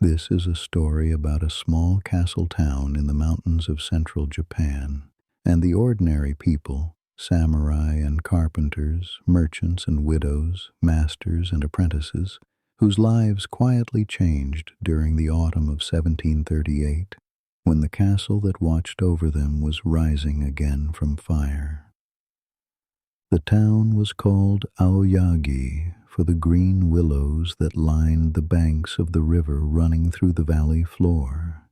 This is a story about a small castle town in the mountains of central Japan, and the ordinary people, samurai and carpenters, merchants and widows, masters and apprentices, whose lives quietly changed during the autumn of 1738, when the castle that watched over them was rising again from fire. The town was called Aoyagi for the green willows that lined the banks of the river running through the valley floor.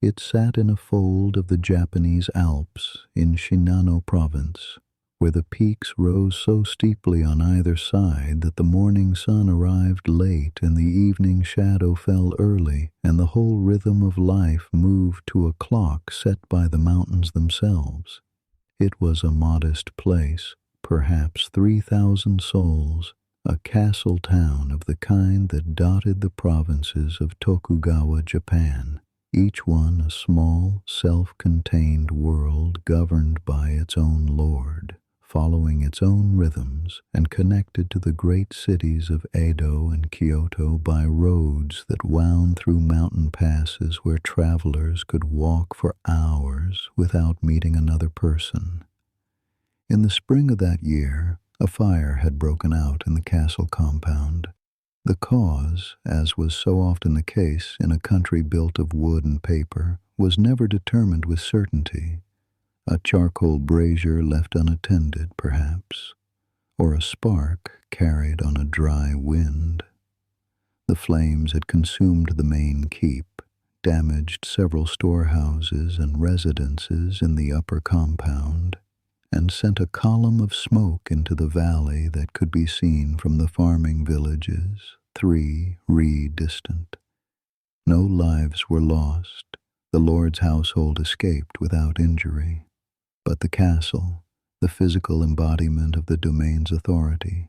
It sat in a fold of the Japanese Alps in Shinano province, where the peaks rose so steeply on either side that the morning sun arrived late and the evening shadow fell early, and the whole rhythm of life moved to a clock set by the mountains themselves. It was a modest place, perhaps 3,000 souls, a castle town of the kind that dotted the provinces of Tokugawa, Japan, each one a small, self-contained world governed by its own lord, following its own rhythms and connected to the great cities of Edo and Kyoto by roads that wound through mountain passes where travelers could walk for hours without meeting another person. In the spring of that year, a fire had broken out in the castle compound. The cause, as was so often the case in a country built of wood and paper, was never determined with certainty. A charcoal brazier left unattended, perhaps, or a spark carried on a dry wind. The flames had consumed the main keep, damaged several storehouses and residences in the upper compound, and sent a column of smoke into the valley that could be seen from the farming villages, 3 ri distant. No lives were lost. The lord's household escaped without injury. But the castle, the physical embodiment of the domain's authority,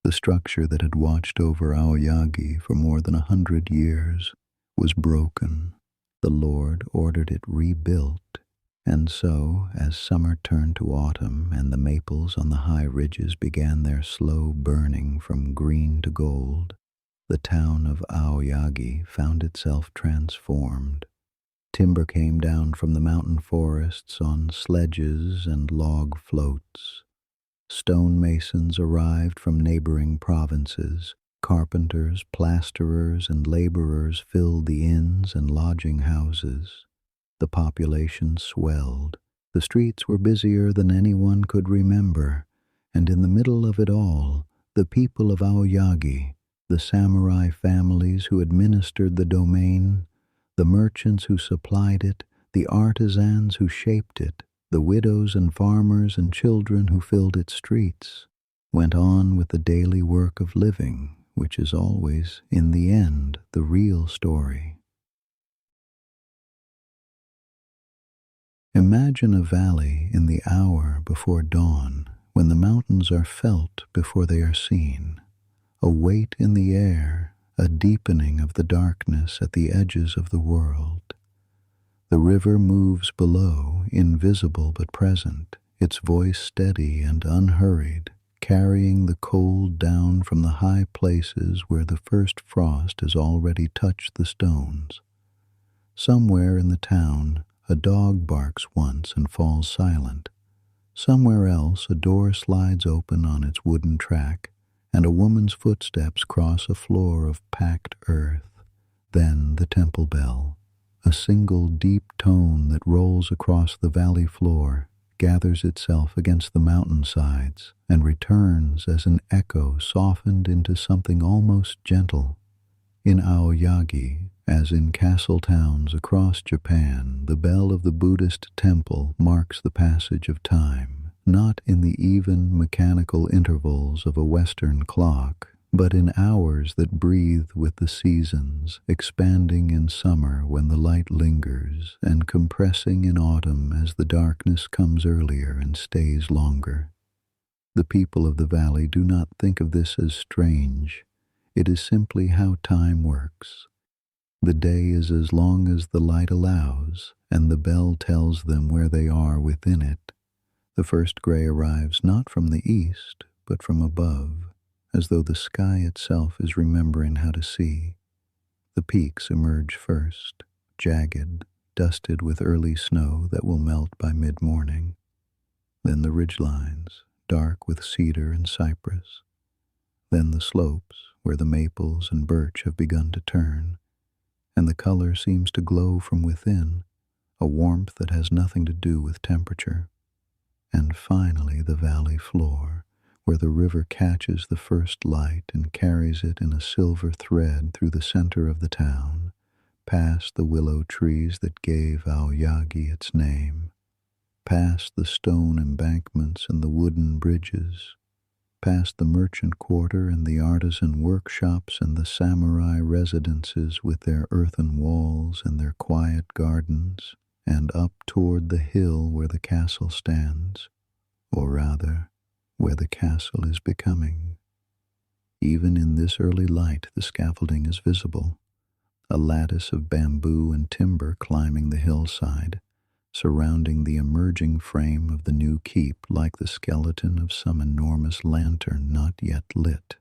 the structure that had watched over Aoyagi for more than 100 years, was broken. The Lord ordered it rebuilt. And so, as summer turned to autumn and the maples on the high ridges began their slow burning from green to gold, the town of Aoyagi found itself transformed. Timber came down from the mountain forests on sledges and log floats. Stonemasons arrived from neighboring provinces. Carpenters, plasterers, and laborers filled the inns and lodging houses. The population swelled. The streets were busier than anyone could remember, and in the middle of it all, the people of Aoyagi, the samurai families who administered the domain, the merchants who supplied it, the artisans who shaped it, the widows and farmers and children who filled its streets, went on with the daily work of living, which is always, in the end, the real story. Imagine a valley in the hour before dawn, when the mountains are felt before they are seen, a weight in the air, a deepening of the darkness at the edges of the world. The river moves below, invisible but present, its voice steady and unhurried, carrying the cold down from the high places where the first frost has already touched the stones. Somewhere in the town, a dog barks once and falls silent. Somewhere else a door slides open on its wooden track, and a woman's footsteps cross a floor of packed earth. Then the temple bell, a single deep tone that rolls across the valley floor, gathers itself against the mountainsides and returns as an echo softened into something almost gentle. In Aoyagi, as in castle towns across Japan, the bell of the Buddhist temple marks the passage of time, not in the even mechanical intervals of a Western clock, but in hours that breathe with the seasons, expanding in summer when the light lingers, and compressing in autumn as the darkness comes earlier and stays longer. The people of the valley do not think of this as strange. It is simply how time works. The day is as long as the light allows, and the bell tells them where they are within it. The first gray arrives not from the east, but from above, as though the sky itself is remembering how to see. The peaks emerge first, jagged, dusted with early snow that will melt by mid-morning. Then the ridgelines, dark with cedar and cypress. Then the slopes, where the maples and birch have begun to turn, and the color seems to glow from within, a warmth that has nothing to do with temperature. And finally the valley floor, where the river catches the first light and carries it in a silver thread through the center of the town, past the willow trees that gave Aoyagi its name, past the stone embankments and the wooden bridges, past the merchant quarter and the artisan workshops and the samurai residences with their earthen walls and their quiet gardens, and up toward the hill where the castle stands, or rather, where the castle is becoming. Even in this early light the scaffolding is visible, a lattice of bamboo and timber climbing the hillside, surrounding the emerging frame of the new keep like the skeleton of some enormous lantern not yet lit.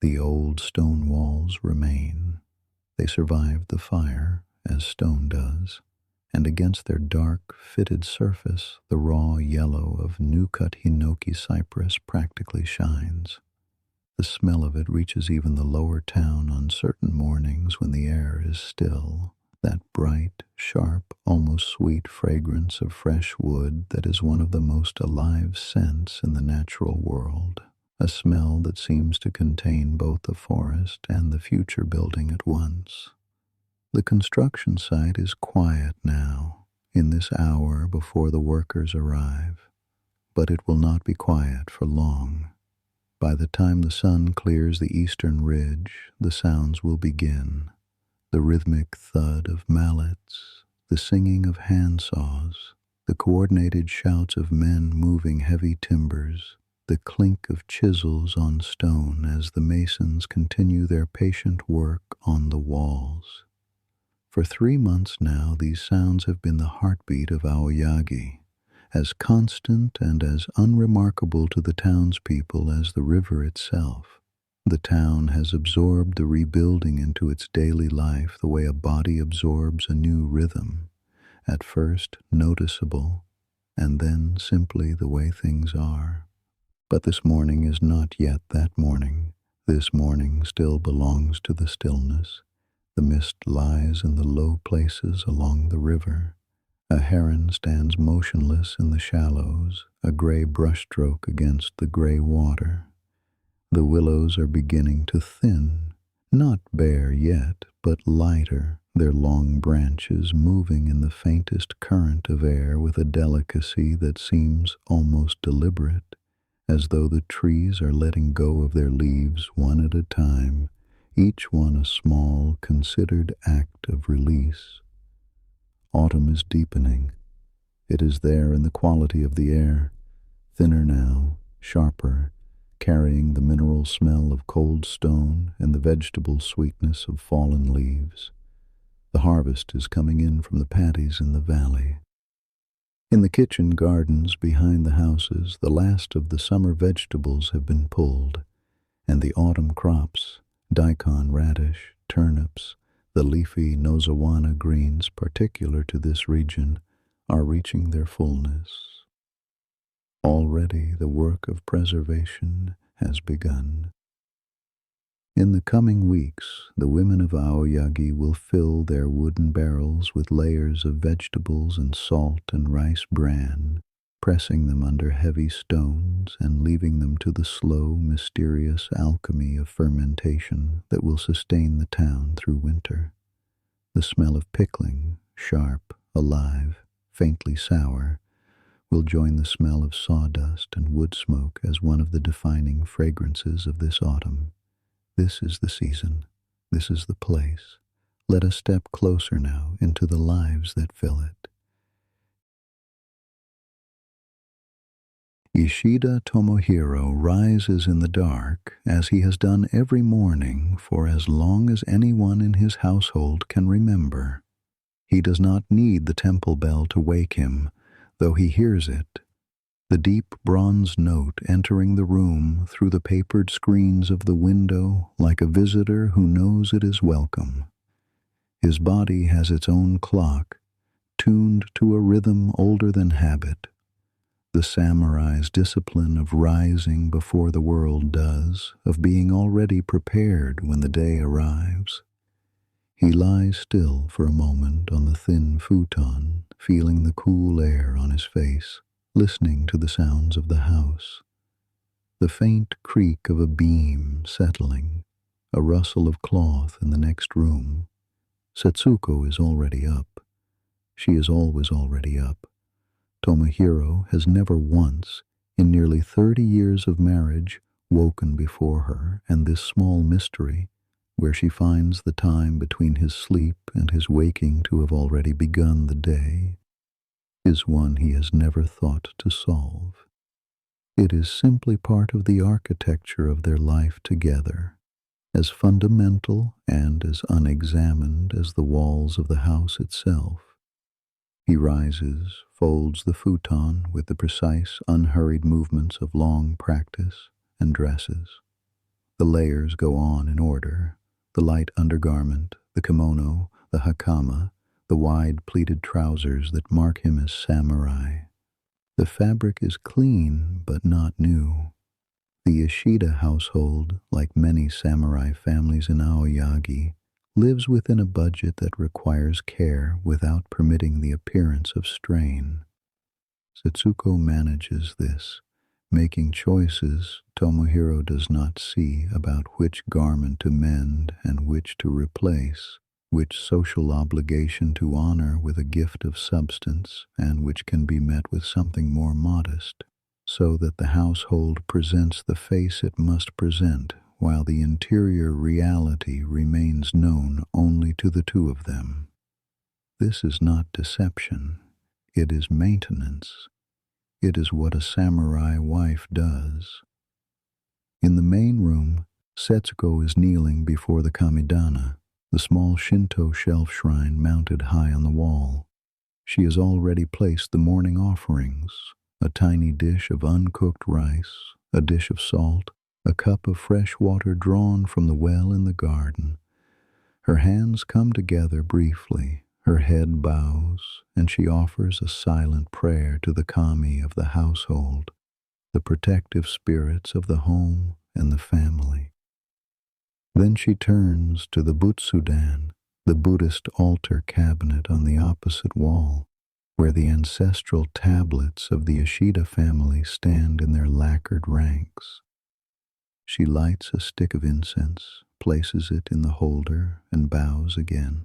The old stone walls remain. They survived the fire, as stone does, and against their dark, fitted surface the raw yellow of new-cut hinoki cypress practically shines. The smell of it reaches even the lower town on certain mornings when the air is still, that bright, sharp, almost sweet fragrance of fresh wood that is one of the most alive scents in the natural world, a smell that seems to contain both the forest and the future building at once. The construction site is quiet now, in this hour before the workers arrive, but it will not be quiet for long. By the time the sun clears the eastern ridge, the sounds will begin. The rhythmic thud of mallets, the singing of handsaws, the coordinated shouts of men moving heavy timbers, the clink of chisels on stone as the masons continue their patient work on the walls. For 3 months now these sounds have been the heartbeat of Aoyagi, as constant and as unremarkable to the townspeople as the river itself. The town has absorbed the rebuilding into its daily life the way a body absorbs a new rhythm, at first noticeable, and then simply the way things are. But this morning is not yet that morning. This morning still belongs to the stillness. The mist lies in the low places along the river. A heron stands motionless in the shallows, a gray brushstroke against the gray water. The willows are beginning to thin, not bare yet, but lighter, their long branches moving in the faintest current of air with a delicacy that seems almost deliberate, as though the trees are letting go of their leaves one at a time, each one a small, considered act of release. Autumn is deepening. It is there in the quality of the air, thinner now, sharper, carrying the mineral smell of cold stone and the vegetable sweetness of fallen leaves. The harvest is coming in from the paddies in the valley. In the kitchen gardens behind the houses, the last of the summer vegetables have been pulled, and the autumn crops, daikon radish, turnips, the leafy nozawana greens particular to this region, are reaching their fullness. Already the work of preservation has begun. In the coming weeks, the women of Aoyagi will fill their wooden barrels with layers of vegetables and salt and rice bran, pressing them under heavy stones and leaving them to the slow, mysterious alchemy of fermentation that will sustain the town through winter. The smell of pickling, sharp, alive, faintly sour, will join the smell of sawdust and wood smoke as one of the defining fragrances of this autumn. This is the season. This is the place. Let us step closer now into the lives that fill it. Ishida Tomohiro rises in the dark, as he has done every morning for as long as anyone in his household can remember. He does not need the temple bell to wake him, though he hears it, the deep bronze note entering the room through the papered screens of the window like a visitor who knows it is welcome. His body has its own clock, tuned to a rhythm older than habit, the samurai's discipline of rising before the world does, of being already prepared when the day arrives. He lies still for a moment on the thin futon, feeling the cool air on his face, listening to the sounds of the house. The faint creak of a beam settling, a rustle of cloth in the next room. Setsuko is already up. She is always already up. Tomohiro has never once, in nearly 30 years of marriage, woken before her, and this small mystery, where she finds the time between his sleep and his waking to have already begun the day, is one he has never thought to solve. It is simply part of the architecture of their life together, as fundamental and as unexamined as the walls of the house itself. He rises, folds the futon with the precise, unhurried movements of long practice, and dresses. The layers go on in order, the light undergarment, the kimono, the hakama, the wide pleated trousers that mark him as samurai. The fabric is clean, but not new. The Ishida household, like many samurai families in Aoyagi, lives within a budget that requires care without permitting the appearance of strain. Setsuko manages this, making choices Tomohiro does not see about which garment to mend and which to replace, which social obligation to honor with a gift of substance and which can be met with something more modest, so that the household presents the face it must present while the interior reality remains known only to the two of them. This is not deception, it is maintenance. It is what a samurai wife does. In the main room, Setsuko is kneeling before the kamidana, the small Shinto shelf shrine mounted high on the wall. She has already placed the morning offerings, a tiny dish of uncooked rice, a dish of salt, a cup of fresh water drawn from the well in the garden. Her hands come together briefly, her head bows, and she offers a silent prayer to the kami of the household, the protective spirits of the home and the family. Then she turns to the butsudan, the Buddhist altar cabinet on the opposite wall, where the ancestral tablets of the Ishida family stand in their lacquered ranks. She lights a stick of incense, places it in the holder, and bows again.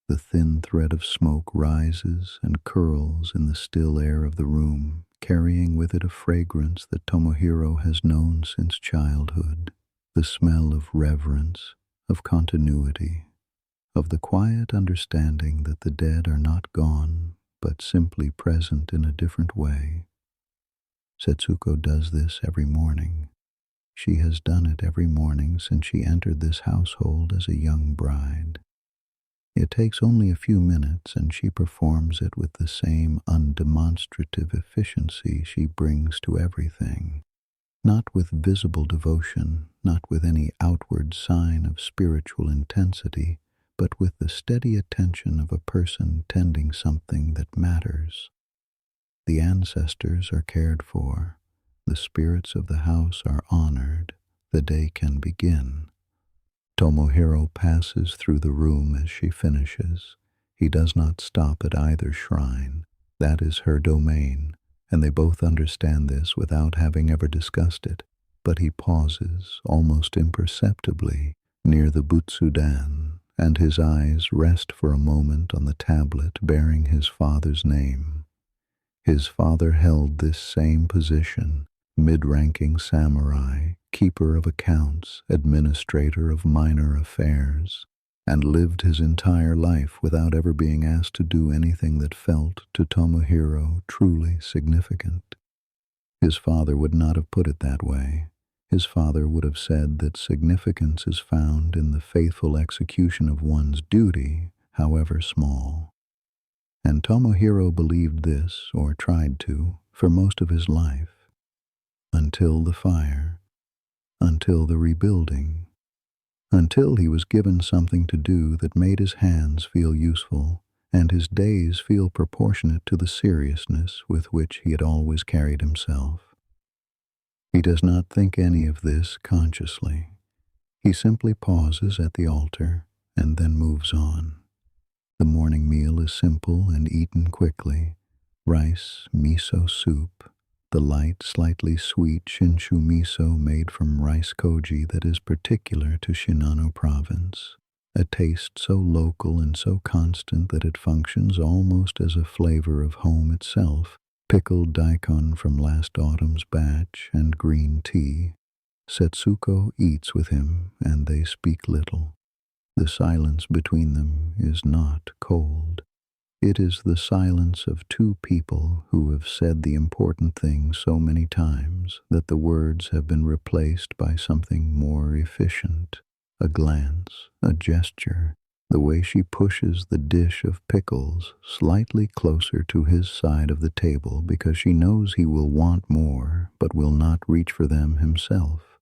The thin thread of smoke rises and curls in the still air of the room, carrying with it a fragrance that Tomohiro has known since childhood, the smell of reverence, of continuity, of the quiet understanding that the dead are not gone, but simply present in a different way. Setsuko does this every morning. She has done it every morning since she entered this household as a young bride. It takes only a few minutes, and she performs it with the same undemonstrative efficiency she brings to everything, not with visible devotion, not with any outward sign of spiritual intensity, but with the steady attention of a person tending something that matters. The ancestors are cared for, the spirits of the house are honored, the day can begin. Tomohiro passes through the room as she finishes. He does not stop at either shrine. That is her domain, and they both understand this without having ever discussed it. But he pauses, almost imperceptibly, near the butsudan, and his eyes rest for a moment on the tablet bearing his father's name. His father held this same position, mid-ranking samurai, keeper of accounts, administrator of minor affairs, and lived his entire life without ever being asked to do anything that felt to Tomohiro truly significant. His father would not have put it that way. His father would have said that significance is found in the faithful execution of one's duty, however small. And Tomohiro believed this, or tried to, for most of his life. Until the fire, until the rebuilding, until he was given something to do that made his hands feel useful and his days feel proportionate to the seriousness with which he had always carried himself. He does not think any of this consciously. He simply pauses at the altar and then moves on. The morning meal is simple and eaten quickly. Rice, miso soup, the light, slightly sweet Shinshu miso made from rice koji that is particular to Shinano province, a taste so local and so constant that it functions almost as a flavor of home itself, pickled daikon from last autumn's batch, and green tea. Setsuko eats with him, and they speak little. The silence between them is not cold. It is the silence of two people who have said the important thing so many times that the words have been replaced by something more efficient. A glance, a gesture, the way she pushes the dish of pickles slightly closer to his side of the table because she knows he will want more but will not reach for them himself.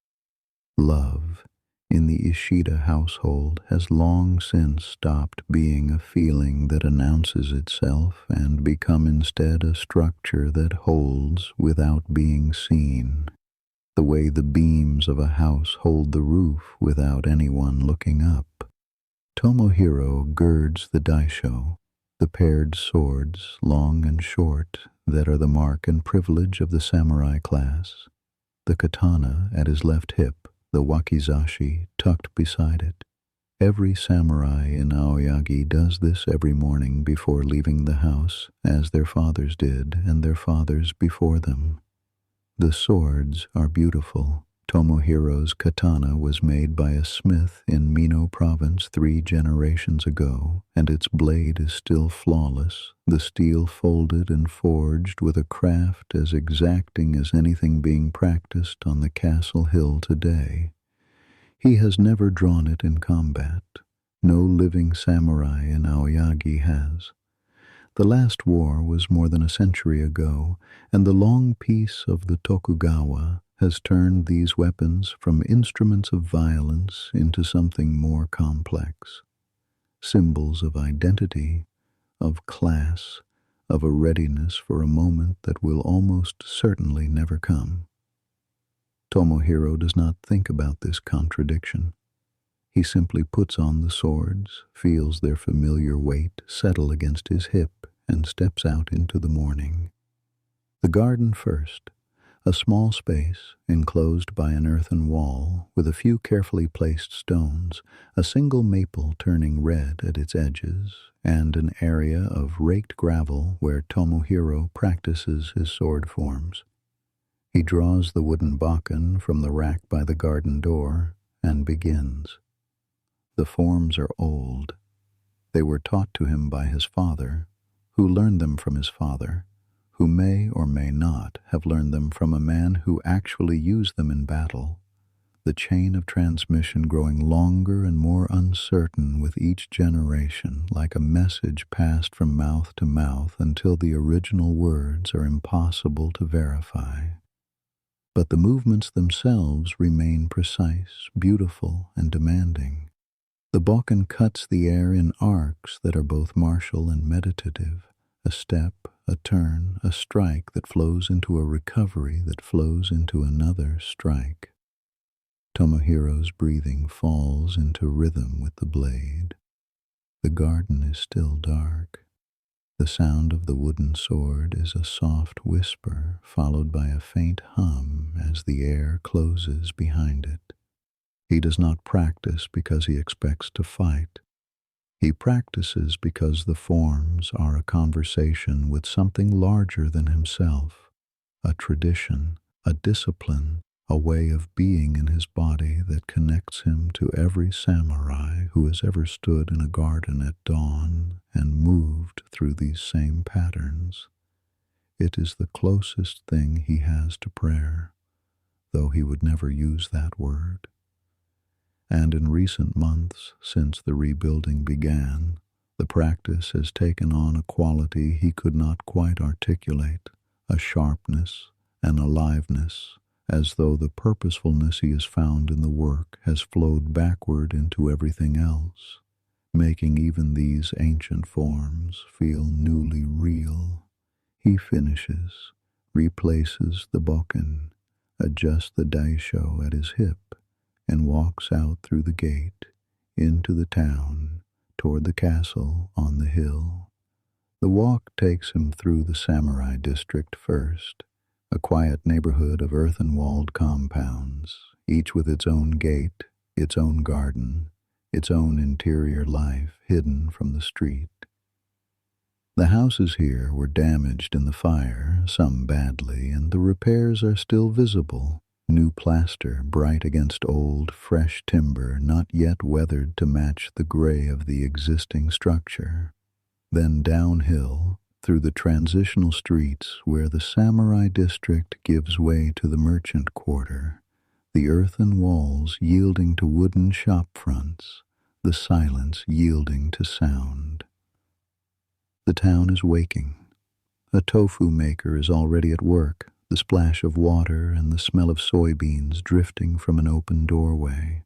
Love in the Ishida household has long since stopped being a feeling that announces itself and become instead a structure that holds without being seen, the way the beams of a house hold the roof without anyone looking up. Tomohiro girds the daisho, the paired swords, long and short, that are the mark and privilege of the samurai class, the katana at his left hip, the wakizashi tucked beside it. Every samurai in Aoyagi does this every morning before leaving the house, as their fathers did and their fathers before them. The swords are beautiful. Tomohiro's katana was made by a smith in Mino province 3 generations ago, and its blade is still flawless, the steel folded and forged with a craft as exacting as anything being practiced on the castle hill today. He has never drawn it in combat. No living samurai in Aoyagi has. The last war was more than a century ago, and the long peace of the Tokugawa has turned these weapons from instruments of violence into something more complex. Symbols of identity, of class, of a readiness for a moment that will almost certainly never come. Tomohiro does not think about this contradiction. He simply puts on the swords, feels their familiar weight settle against his hip, and steps out into the morning. The garden first. A small space, enclosed by an earthen wall, with a few carefully placed stones, a single maple turning red at its edges, and an area of raked gravel where Tomohiro practices his sword forms. He draws the wooden bakken from the rack by the garden door and begins. The forms are old. They were taught to him by his father, who learned them from his father, who may or may not have learned them from a man who actually used them in battle, the chain of transmission growing longer and more uncertain with each generation, like a message passed from mouth to mouth until the original words are impossible to verify. But the movements themselves remain precise, beautiful, and demanding. The bakken cuts the air in arcs that are both martial and meditative, a step, a turn, a strike that flows into a recovery that flows into another strike. Tomohiro's breathing falls into rhythm with the blade. The garden is still dark. The sound of the wooden sword is a soft whisper followed by a faint hum as the air closes behind it. He does not practice because he expects to fight. He practices because the forms are a conversation with something larger than himself, a tradition, a discipline, a way of being in his body that connects him to every samurai who has ever stood in a garden at dawn and moved through these same patterns. It is the closest thing he has to prayer, though he would never use that word. And in recent months, since the rebuilding began, the practice has taken on a quality he could not quite articulate, a sharpness, an aliveness, as though the purposefulness he has found in the work has flowed backward into everything else, making even these ancient forms feel newly real. He finishes, replaces the bokken, adjusts the daisho at his hip, and walks out through the gate, into the town, toward the castle on the hill. The walk takes him through the samurai district first, a quiet neighborhood of earthen-walled compounds, each with its own gate, its own garden, its own interior life hidden from the street. The houses here were damaged in the fire, some badly, and the repairs are still visible. New plaster bright against old, fresh timber not yet weathered to match the gray of the existing structure. Then downhill, through the transitional streets where the samurai district gives way to the merchant quarter, the earthen walls yielding to wooden shop fronts, the silence yielding to sound. The town is waking. A tofu maker is already at work, the splash of water and the smell of soybeans drifting from an open doorway.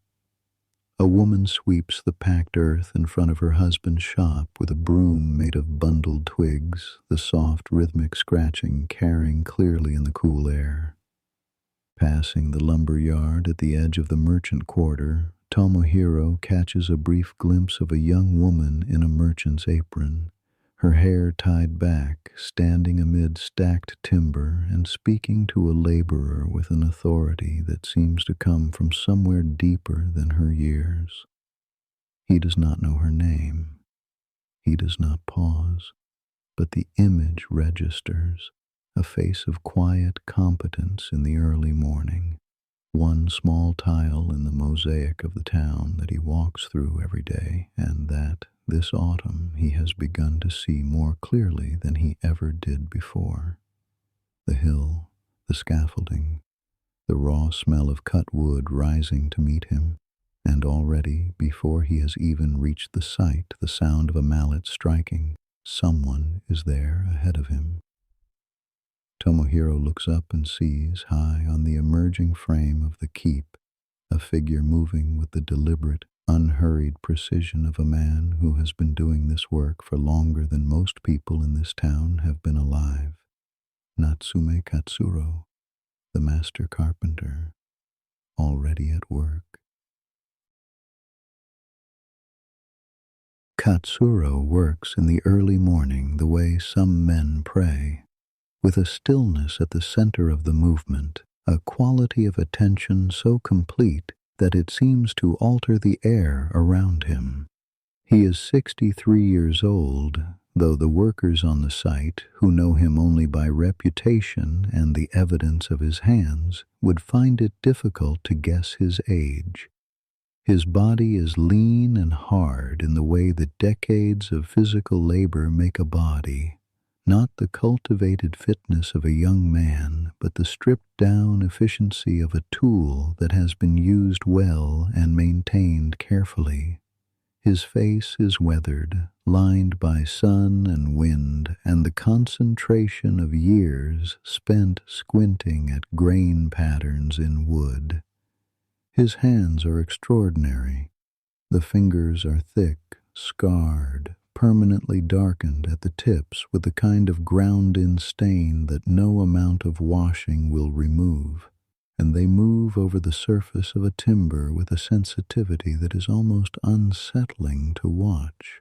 A woman sweeps the packed earth in front of her husband's shop with a broom made of bundled twigs, the soft rhythmic scratching carrying clearly in the cool air. Passing the lumber yard at the edge of the merchant quarter, Tomohiro catches a brief glimpse of a young woman in a merchant's apron, her hair tied back, standing amid stacked timber and speaking to a laborer with an authority that seems to come from somewhere deeper than her years. He does not know her name. He does not pause, but the image registers, a face of quiet competence in the early morning, one small tile in the mosaic of the town that he walks through every day, and that, this autumn, he has begun to see more clearly than he ever did before. The hill, the scaffolding, the raw smell of cut wood rising to meet him, and already, before he has even reached the site, the sound of a mallet striking. Someone is there ahead of him. Tomohiro looks up and sees, high on the emerging frame of the keep, a figure moving with the deliberate, unhurried precision of a man who has been doing this work for longer than most people in this town have been alive. Natsume Katsuro, the master carpenter, already at work. Katsuro works in the early morning the way some men pray, with a stillness at the center of the movement, a quality of attention so complete that it seems to alter the air around him. He is 63 years old, though the workers on the site, who know him only by reputation and the evidence of his hands, would find it difficult to guess his age. His body is lean and hard in the way that decades of physical labor make a body, not the cultivated fitness of a young man, but the stripped-down efficiency of a tool that has been used well and maintained carefully. His face is weathered, lined by sun and wind and the concentration of years spent squinting at grain patterns in wood. His hands are extraordinary. The fingers are thick, scarred, permanently darkened at the tips with the kind of ground-in stain that no amount of washing will remove, and they move over the surface of a timber with a sensitivity that is almost unsettling to watch,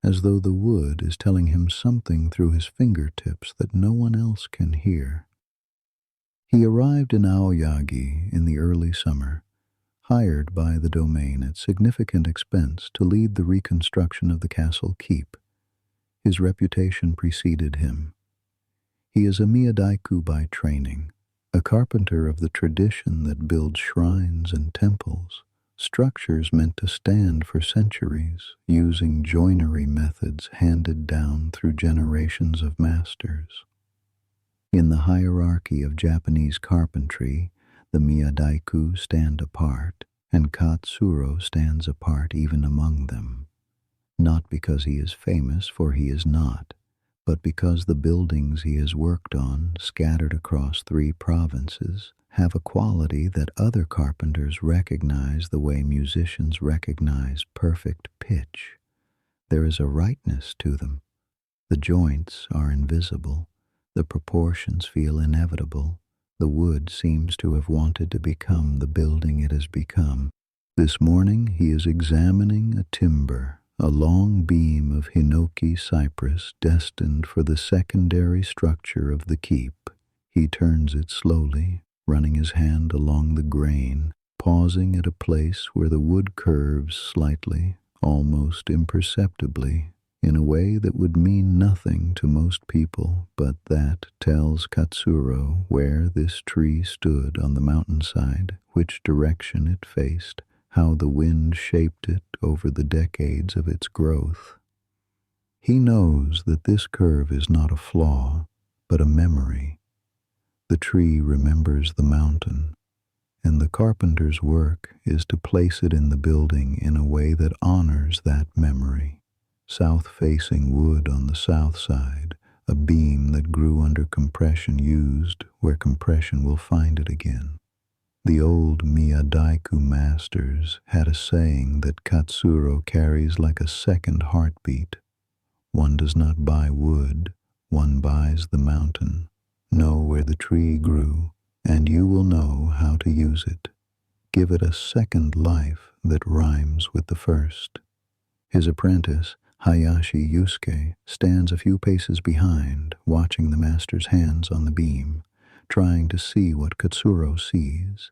as though the wood is telling him something through his fingertips that no one else can hear. He arrived in Aoyagi in the early summer, hired by the domain at significant expense to lead the reconstruction of the castle keep. His reputation preceded him. He is a miyadaiku by training, a carpenter of the tradition that builds shrines and temples, structures meant to stand for centuries, using joinery methods handed down through generations of masters. In the hierarchy of Japanese carpentry, the miyadaiku stand apart, and Katsuro stands apart even among them. Not because he is famous, for he is not, but because the buildings he has worked on, scattered across 3 provinces, have a quality that other carpenters recognize the way musicians recognize perfect pitch. There is a rightness to them. The joints are invisible. The proportions feel inevitable. The wood seems to have wanted to become the building it has become. This morning he is examining a timber, a long beam of hinoki cypress destined for the secondary structure of the keep. He turns it slowly, running his hand along the grain, pausing at a place where the wood curves slightly, almost imperceptibly, in a way that would mean nothing to most people, but that tells Katsuro where this tree stood on the mountainside, which direction it faced, how the wind shaped it over the decades of its growth. He knows that this curve is not a flaw, but a memory. The tree remembers the mountain, and the carpenter's work is to place it in the building in a way that honors that memory. South-facing wood on the south side, a beam that grew under compression used where compression will find it again. The old Miyadaiku masters had a saying that Katsuro carries like a second heartbeat. One does not buy wood, one buys the mountain. Know where the tree grew, and you will know how to use it. Give it a second life that rhymes with the first. His apprentice, Hayashi Yusuke, stands a few paces behind, watching the master's hands on the beam, trying to see what Katsuro sees.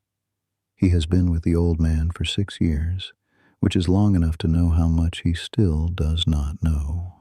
He has been with the old man for 6 years, which is long enough to know how much he still does not know.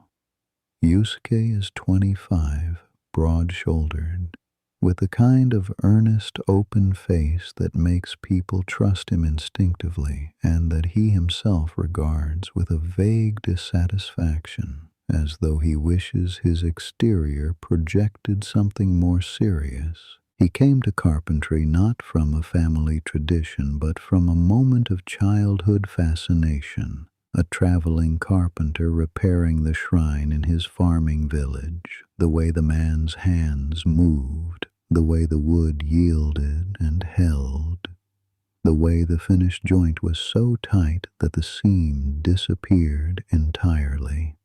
Yusuke is 25, broad-shouldered, with the kind of earnest, open face that makes people trust him instinctively and that he himself regards with a vague dissatisfaction, as though he wishes his exterior projected something more serious. He came to carpentry not from a family tradition, but from a moment of childhood fascination, a traveling carpenter repairing the shrine in his farming village, the way the man's hands moved, the way the wood yielded and held, the way the finished joint was so tight that the seam disappeared entirely.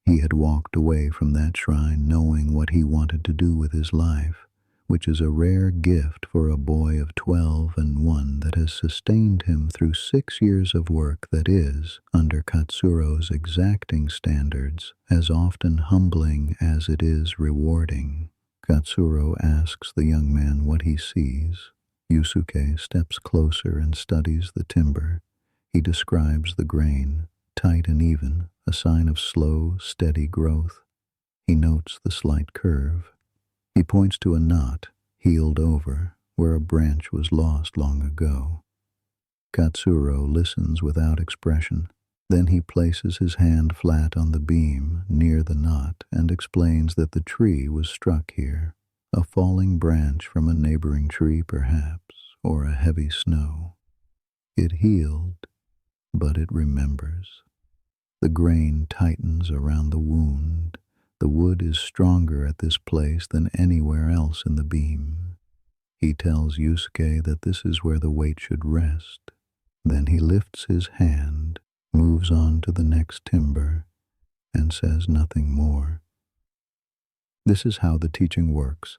He had walked away from that shrine knowing what he wanted to do with his life, which is a rare gift for a boy of 12 and one that has sustained him through 6 years of work that is, under Katsuro's exacting standards, as often humbling as it is rewarding. Katsuro asks the young man what he sees. Yusuke steps closer and studies the timber. He describes the grain, tight and even, a sign of slow, steady growth. He notes the slight curve. He points to a knot, healed over, where a branch was lost long ago. Katsuro listens without expression. Then he places his hand flat on the beam near the knot and explains that the tree was struck here, a falling branch from a neighboring tree perhaps, or a heavy snow. It healed, but it remembers. The grain tightens around the wound. The wood is stronger at this place than anywhere else in the beam. He tells Yusuke that this is where the weight should rest. Then he lifts his hand, moves on to the next timber, and says nothing more. This is how the teaching works,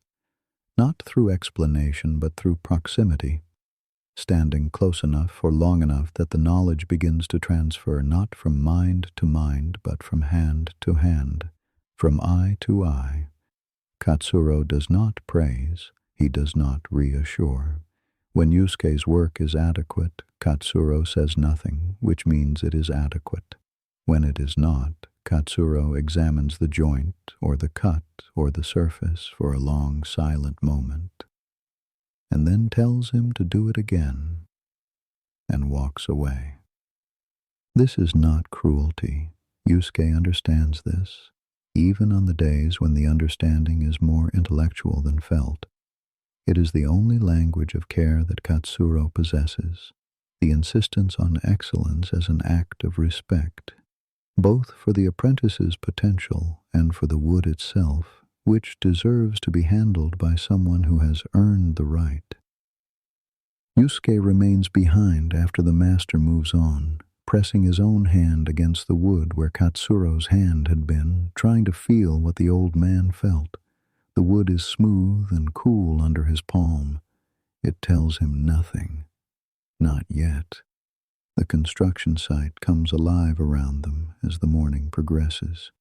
not through explanation but through proximity, standing close enough for long enough that the knowledge begins to transfer not from mind to mind but from hand to hand, from eye to eye. Katsuro does not praise, he does not reassure. When Yusuke's work is adequate, Katsuro says nothing, which means it is adequate. When it is not, Katsuro examines the joint, or the cut, or the surface for a long, silent moment, and then tells him to do it again, and walks away. This is not cruelty. Yusuke understands this, even on the days when the understanding is more intellectual than felt. It is the only language of care that Katsuro possesses, the insistence on excellence as an act of respect, both for the apprentice's potential and for the wood itself, which deserves to be handled by someone who has earned the right. Yusuke remains behind after the master moves on, pressing his own hand against the wood where Katsuro's hand had been, trying to feel what the old man felt. The wood is smooth and cool under his palm. It tells him nothing. Not yet. The construction site comes alive around them as the morning progresses.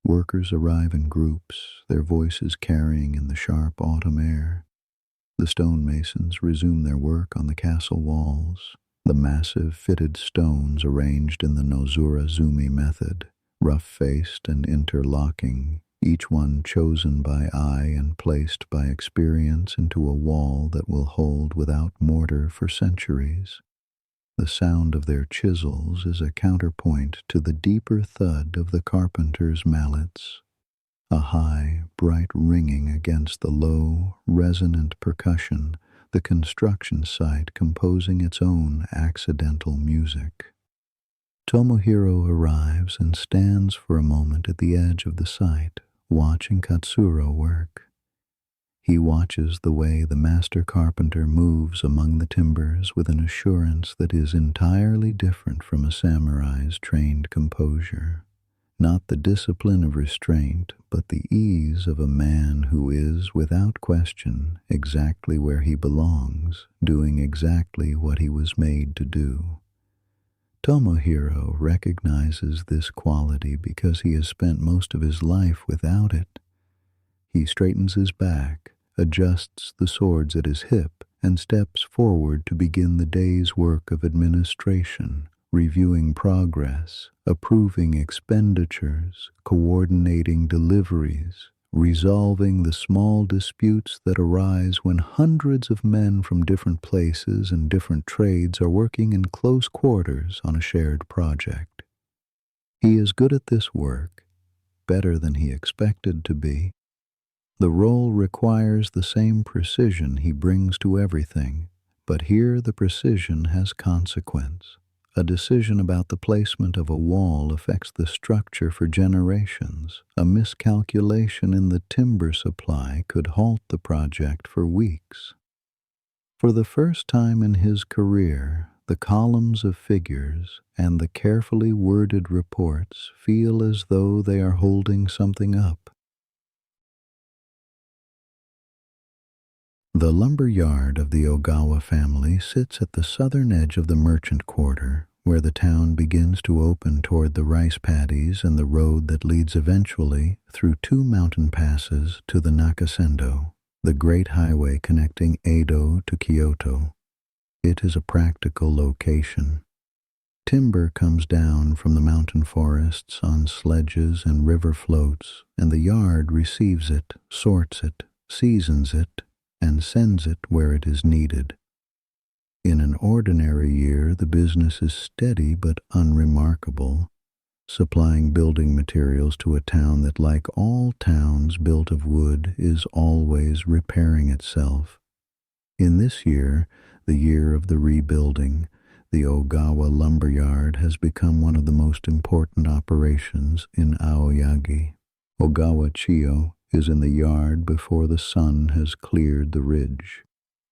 Workers arrive in groups, their voices carrying in the sharp autumn air. The stonemasons resume their work on the castle walls, the massive fitted stones arranged in the Nozura-zumi method, rough-faced and interlocking, each one chosen by eye and placed by experience into a wall that will hold without mortar for centuries. The sound of their chisels is a counterpoint to the deeper thud of the carpenter's mallets, a high, bright ringing against the low, resonant percussion, the construction site composing its own accidental music. Tomohiro arrives and stands for a moment at the edge of the site, watching Katsuro work. He watches the way the master carpenter moves among the timbers with an assurance that is entirely different from a samurai's trained composure. Not the discipline of restraint, but the ease of a man who is, without question, exactly where he belongs, doing exactly what he was made to do. Tomohiro recognizes this quality because he has spent most of his life without it. He straightens his back, adjusts the swords at his hip, and steps forward to begin the day's work of administration, reviewing progress, approving expenditures, coordinating deliveries, resolving the small disputes that arise when hundreds of men from different places and different trades are working in close quarters on a shared project. He is good at this work, better than he expected to be. The role requires the same precision he brings to everything, but here the precision has consequence. A decision about the placement of a wall affects the structure for generations. A miscalculation in the timber supply could halt the project for weeks. For the first time in his career, the columns of figures and the carefully worded reports feel as though they are holding something up. The lumber yard of the Ogawa family sits at the southern edge of the merchant quarter, where the town begins to open toward the rice paddies and the road that leads eventually through two mountain passes to the Nakasendo, the great highway connecting Edo to Kyoto. It is a practical location. Timber comes down from the mountain forests on sledges and river floats, and the yard receives it, sorts it, seasons it, and sends it where it is needed. In an ordinary year, the business is steady but unremarkable, supplying building materials to a town that, like all towns built of wood, is always repairing itself. In this year, the year of the rebuilding, the Ogawa lumberyard has become one of the most important operations in Aoyagi. Ogawa Chiyo is in the yard before the sun has cleared the ridge.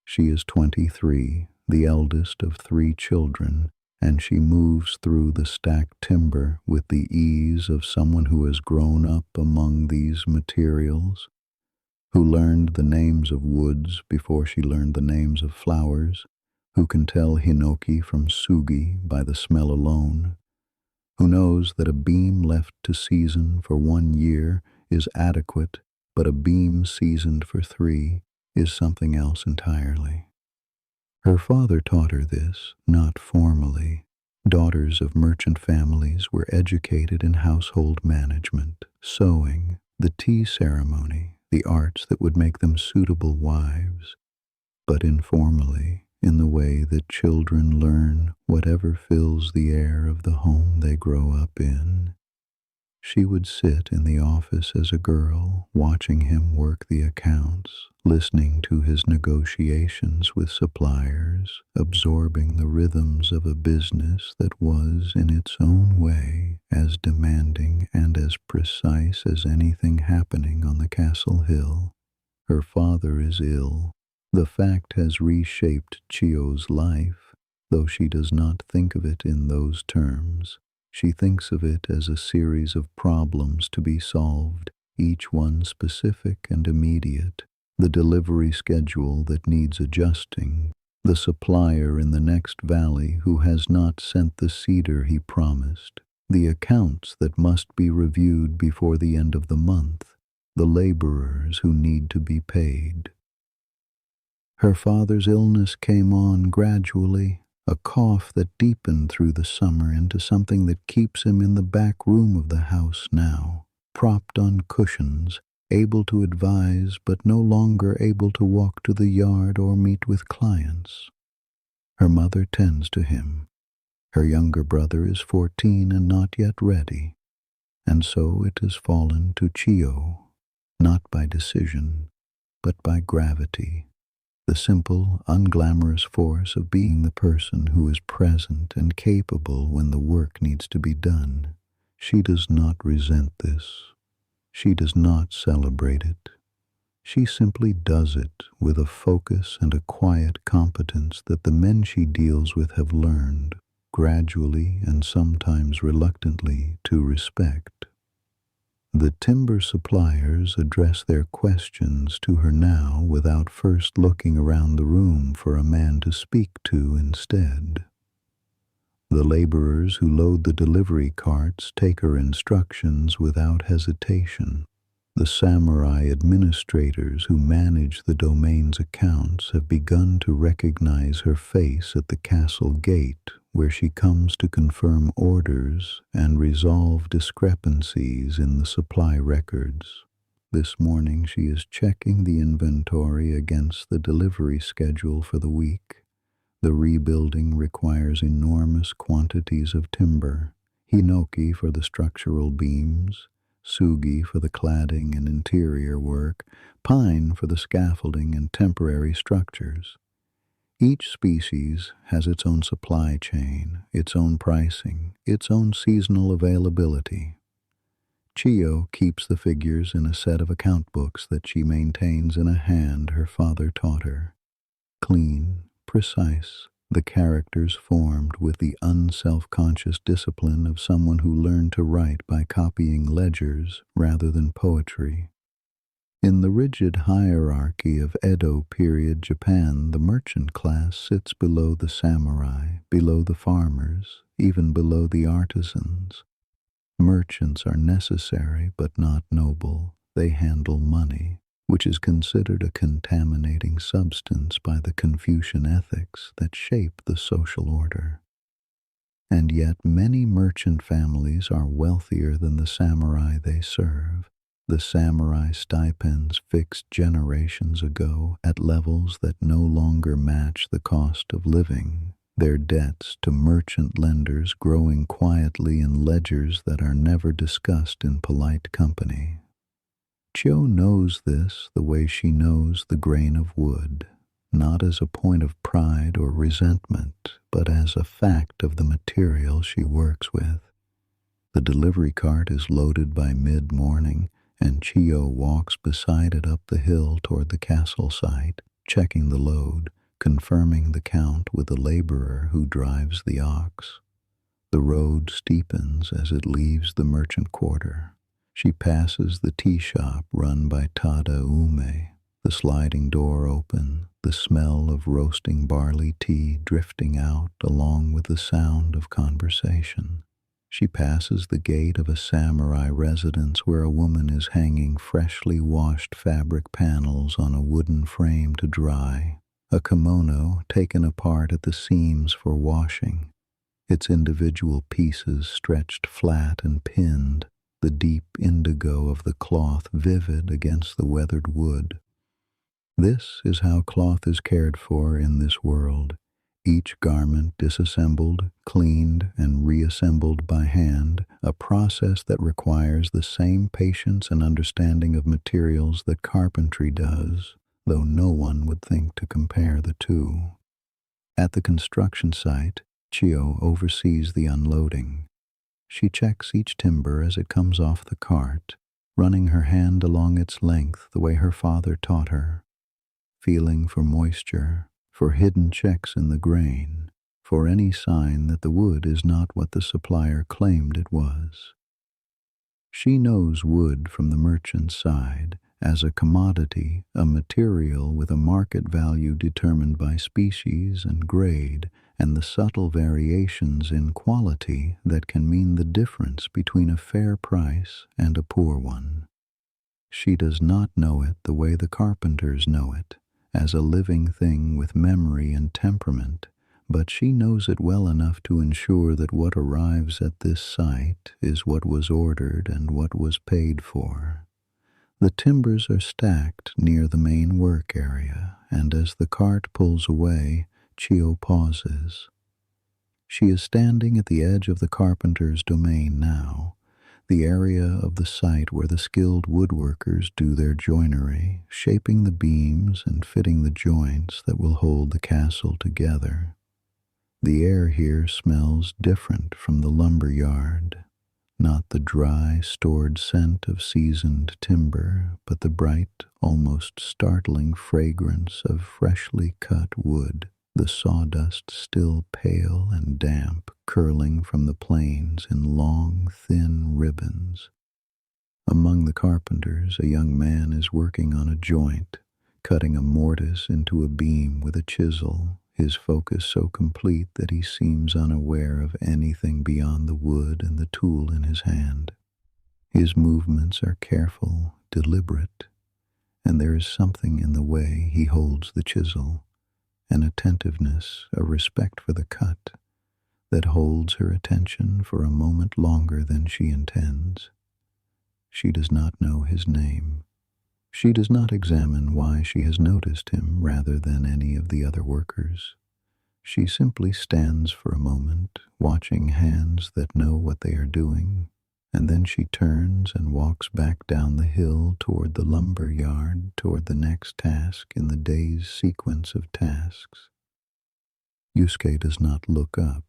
She is 23, the eldest of 3 children, and she moves through the stacked timber with the ease of someone who has grown up among these materials, who learned the names of woods before she learned the names of flowers, who can tell hinoki from sugi by the smell alone, who knows that a beam left to season for 1 year is adequate, but a beam seasoned for 3 is something else entirely. Her father taught her this, not formally. Daughters of merchant families were educated in household management, sewing, the tea ceremony, the arts that would make them suitable wives, but informally, in the way that children learn whatever fills the air of the home they grow up in. She would sit in the office as a girl, watching him work the accounts, listening to his negotiations with suppliers, absorbing the rhythms of a business that was, in its own way, as demanding and as precise as anything happening on the castle hill. Her father is ill. The fact has reshaped Chio's life, though she does not think of it in those terms. She thinks of it as a series of problems to be solved, each one specific and immediate. The delivery schedule that needs adjusting, the supplier in the next valley who has not sent the cedar he promised, the accounts that must be reviewed before the end of the month, the laborers who need to be paid. Her father's illness came on gradually, a cough that deepened through the summer into something that keeps him in the back room of the house now, propped on cushions, able to advise but no longer able to walk to the yard or meet with clients. Her mother tends to him. Her younger brother is 14 and not yet ready, and so it has fallen to Chio, not by decision, but by gravity, the simple, unglamorous force of being the person who is present and capable when the work needs to be done. She does not resent this. She does not celebrate it. She simply does it with a focus and a quiet competence that the men she deals with have learned, gradually and sometimes reluctantly, to respect. The timber suppliers address their questions to her now without first looking around the room for a man to speak to instead. The laborers who load the delivery carts take her instructions without hesitation. The samurai administrators who manage the domain's accounts have begun to recognize her face at the castle gate, where she comes to confirm orders and resolve discrepancies in the supply records. This morning she is checking the inventory against the delivery schedule for the week. The rebuilding requires enormous quantities of timber, hinoki for the structural beams, sugi for the cladding and interior work, pine for the scaffolding and temporary structures. Each species has its own supply chain, its own pricing, its own seasonal availability. Chio keeps the figures in a set of account books that she maintains in a hand her father taught her. Clean, precise, the characters formed with the unself-conscious discipline of someone who learned to write by copying ledgers rather than poetry. In the rigid hierarchy of Edo period Japan, the merchant class sits below the samurai, below the farmers, even below the artisans. Merchants are necessary but not noble. They handle money, which is considered a contaminating substance by the Confucian ethics that shape the social order. And yet many merchant families are wealthier than the samurai they serve. The samurai stipends fixed generations ago at levels that no longer match the cost of living, their debts to merchant lenders growing quietly in ledgers that are never discussed in polite company. Chio knows this the way she knows the grain of wood, not as a point of pride or resentment, but as a fact of the material she works with. The delivery cart is loaded by mid-morning, and Chio walks beside it up the hill toward the castle site, checking the load, confirming the count with the laborer who drives the ox. The road steepens as it leaves the merchant quarter. She passes the tea shop run by Tada Ume, the sliding door open, the smell of roasting barley tea drifting out along with the sound of conversation. She passes the gate of a samurai residence where a woman is hanging freshly washed fabric panels on a wooden frame to dry, a kimono taken apart at the seams for washing, its individual pieces stretched flat and pinned, the deep indigo of the cloth vivid against the weathered wood. This is how cloth is cared for in this world, each garment disassembled, cleaned, and reassembled by hand, a process that requires the same patience and understanding of materials that carpentry does, though no one would think to compare the two. At the construction site, Chio oversees the unloading. She checks each timber as it comes off the cart, running her hand along its length the way her father taught her. feeling for moisture, for hidden checks in the grain, for any sign that the wood is not what the supplier claimed it was. She knows wood from the merchant's side as a commodity, a material with a market value determined by species and grade, and the subtle variations in quality that can mean the difference between a fair price and a poor one. She does not know it the way the carpenters know it, as a living thing with memory and temperament, but she knows it well enough to ensure that what arrives at this site is what was ordered and what was paid for. The timbers are stacked near the main work area, and as the cart pulls away, Chio pauses. She is standing at the edge of the carpenter's domain now, the area of the site where the skilled woodworkers do their joinery, shaping the beams and fitting the joints that will hold the castle together. The air here smells different from the lumber yard, not the dry, stored scent of seasoned timber, but the bright, almost startling fragrance of freshly cut wood, the sawdust still pale and damp, curling from the planes in long, thin ribbons. Among the carpenters, a young man is working on a joint, cutting a mortise into a beam with a chisel, his focus so complete that he seems unaware of anything beyond the wood and the tool in his hand. His movements are careful, deliberate, and there is something in the way he holds the chisel, an attentiveness, a respect for the cut, that holds her attention for a moment longer than she intends. She does not know his name. She does not examine why she has noticed him rather than any of the other workers. She simply stands for a moment, watching hands that know what they are doing, and then she turns and walks back down the hill toward the lumber yard, toward the next task in the day's sequence of tasks. Yusuke does not look up.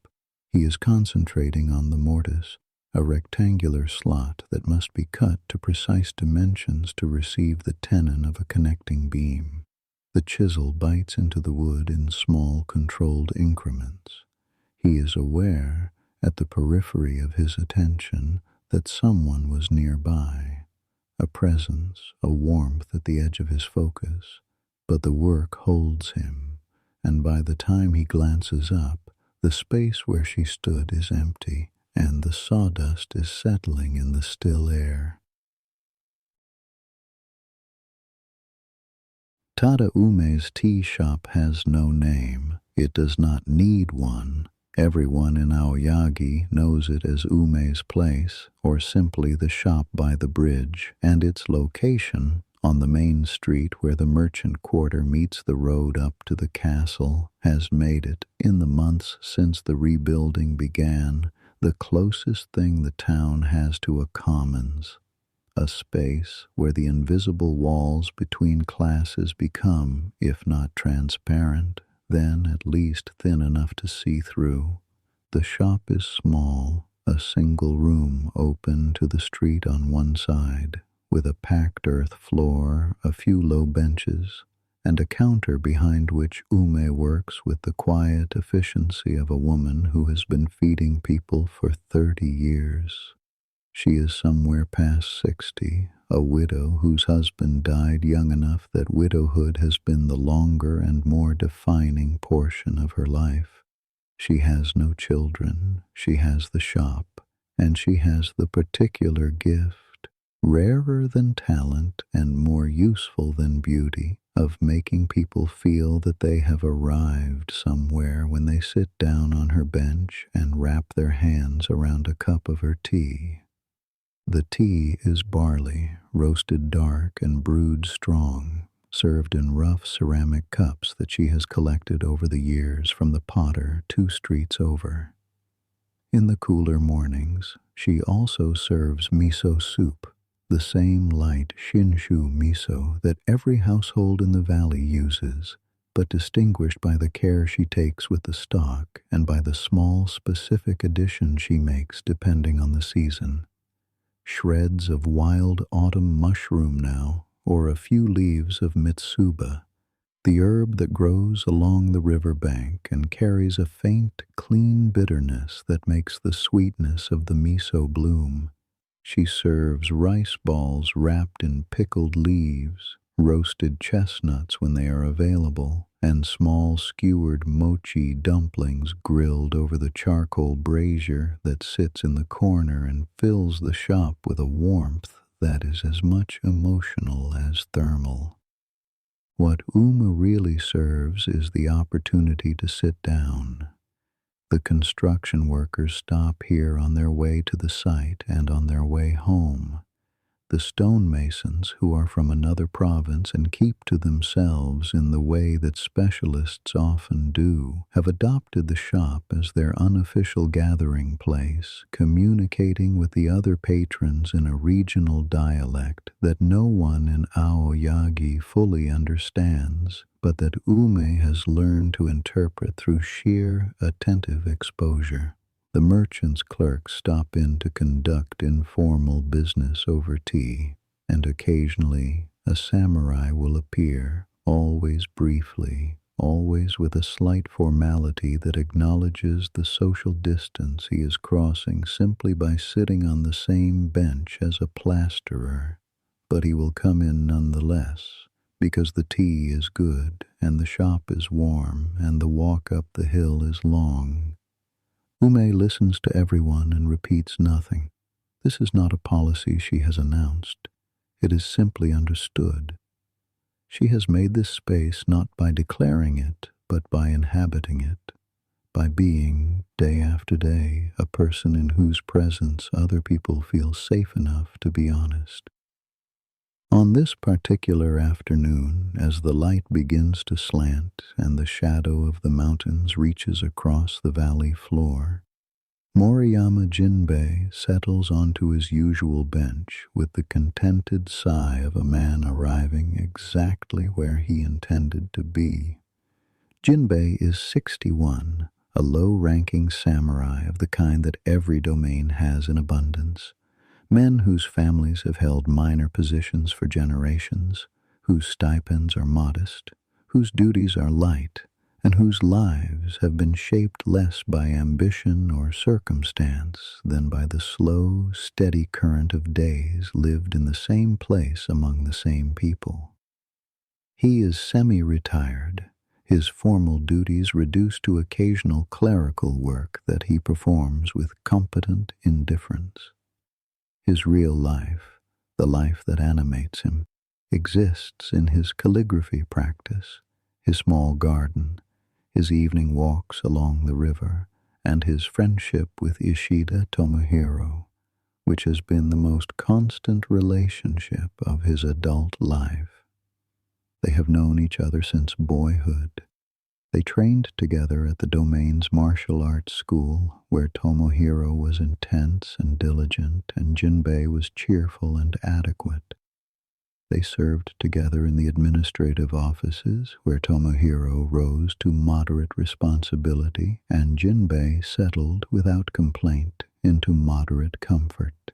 He is concentrating on the mortise, a rectangular slot that must be cut to precise dimensions to receive the tenon of a connecting beam. The chisel bites into the wood in small, controlled increments. He is aware, at the periphery of his attention, that someone was nearby, a presence, a warmth at the edge of his focus, but the work holds him, and by the time he glances up, the space where she stood is empty, and the sawdust is settling in the still air. Tadaume's tea shop has no name. It does not need one. Everyone in Aoyagi knows it as Ume's place, or simply the shop by the bridge, and its location, on the main street where the merchant quarter meets the road up to the castle, has made it, in the months since the rebuilding began, the closest thing the town has to a commons, a space where the invisible walls between classes become, if not transparent, then at least thin enough to see through. The shop is small, a single room open to the street on one side, with a packed earth floor, a few low benches, and a counter behind which Ume works with the quiet efficiency of a woman who has been feeding people for 30 years. She is somewhere past 60, a widow whose husband died young enough that widowhood has been the longer and more defining portion of her life. She has no children, she has the shop, and she has the particular gift, rarer than talent and more useful than beauty, of making people feel that they have arrived somewhere when they sit down on her bench and wrap their hands around a cup of her tea. The tea is barley, roasted dark and brewed strong, served in rough ceramic cups that she has collected over the years from the potter 2 streets over. In the cooler mornings, she also serves miso soup, the same light shinshu miso that every household in the valley uses, but distinguished by the care she takes with the stock and by the small specific addition she makes depending on the season. Shreds of wild autumn mushroom now, or a few leaves of mitsuba, the herb that grows along the river bank and carries a faint, clean bitterness that makes the sweetness of the miso bloom. She serves rice balls wrapped in pickled leaves, roasted chestnuts when they are available, and small skewered mochi dumplings grilled over the charcoal brazier that sits in the corner and fills the shop with a warmth that is as much emotional as thermal. What Uma really serves is the opportunity to sit down. The construction workers stop here on their way to the site and on their way home. The stonemasons, who are from another province and keep to themselves in the way that specialists often do, have adopted the shop as their unofficial gathering place, communicating with the other patrons in a regional dialect that no one in Aoyagi fully understands, but that Ume has learned to interpret through sheer, attentive exposure. The merchant's clerks stop in to conduct informal business over tea, and occasionally a samurai will appear, always briefly, always with a slight formality that acknowledges the social distance he is crossing simply by sitting on the same bench as a plasterer. But he will come in nonetheless, because the tea is good, and the shop is warm, and the walk up the hill is long. Ume listens to everyone and repeats nothing. This is not a policy she has announced. It is simply understood. She has made this space not by declaring it, but by inhabiting it, by being, day after day, a person in whose presence other people feel safe enough to be honest. On this particular afternoon, as the light begins to slant and the shadow of the mountains reaches across the valley floor, Moriyama Jinbei settles onto his usual bench with the contented sigh of a man arriving exactly where he intended to be. Jinbei is 61, a low-ranking samurai of the kind that every domain has in abundance. Men whose families have held minor positions for generations, whose stipends are modest, whose duties are light, and whose lives have been shaped less by ambition or circumstance than by the slow, steady current of days lived in the same place among the same people. He is semi-retired, his formal duties reduced to occasional clerical work that he performs with competent indifference. His real life, the life that animates him, exists in his calligraphy practice, his small garden, his evening walks along the river, and his friendship with Ishida Tomohiro, which has been the most constant relationship of his adult life. They have known each other since boyhood. They trained together at the domain's martial arts school, where Tomohiro was intense and diligent, and Jinbei was cheerful and adequate. They served together in the administrative offices, where Tomohiro rose to moderate responsibility, and Jinbei settled without complaint into moderate comfort.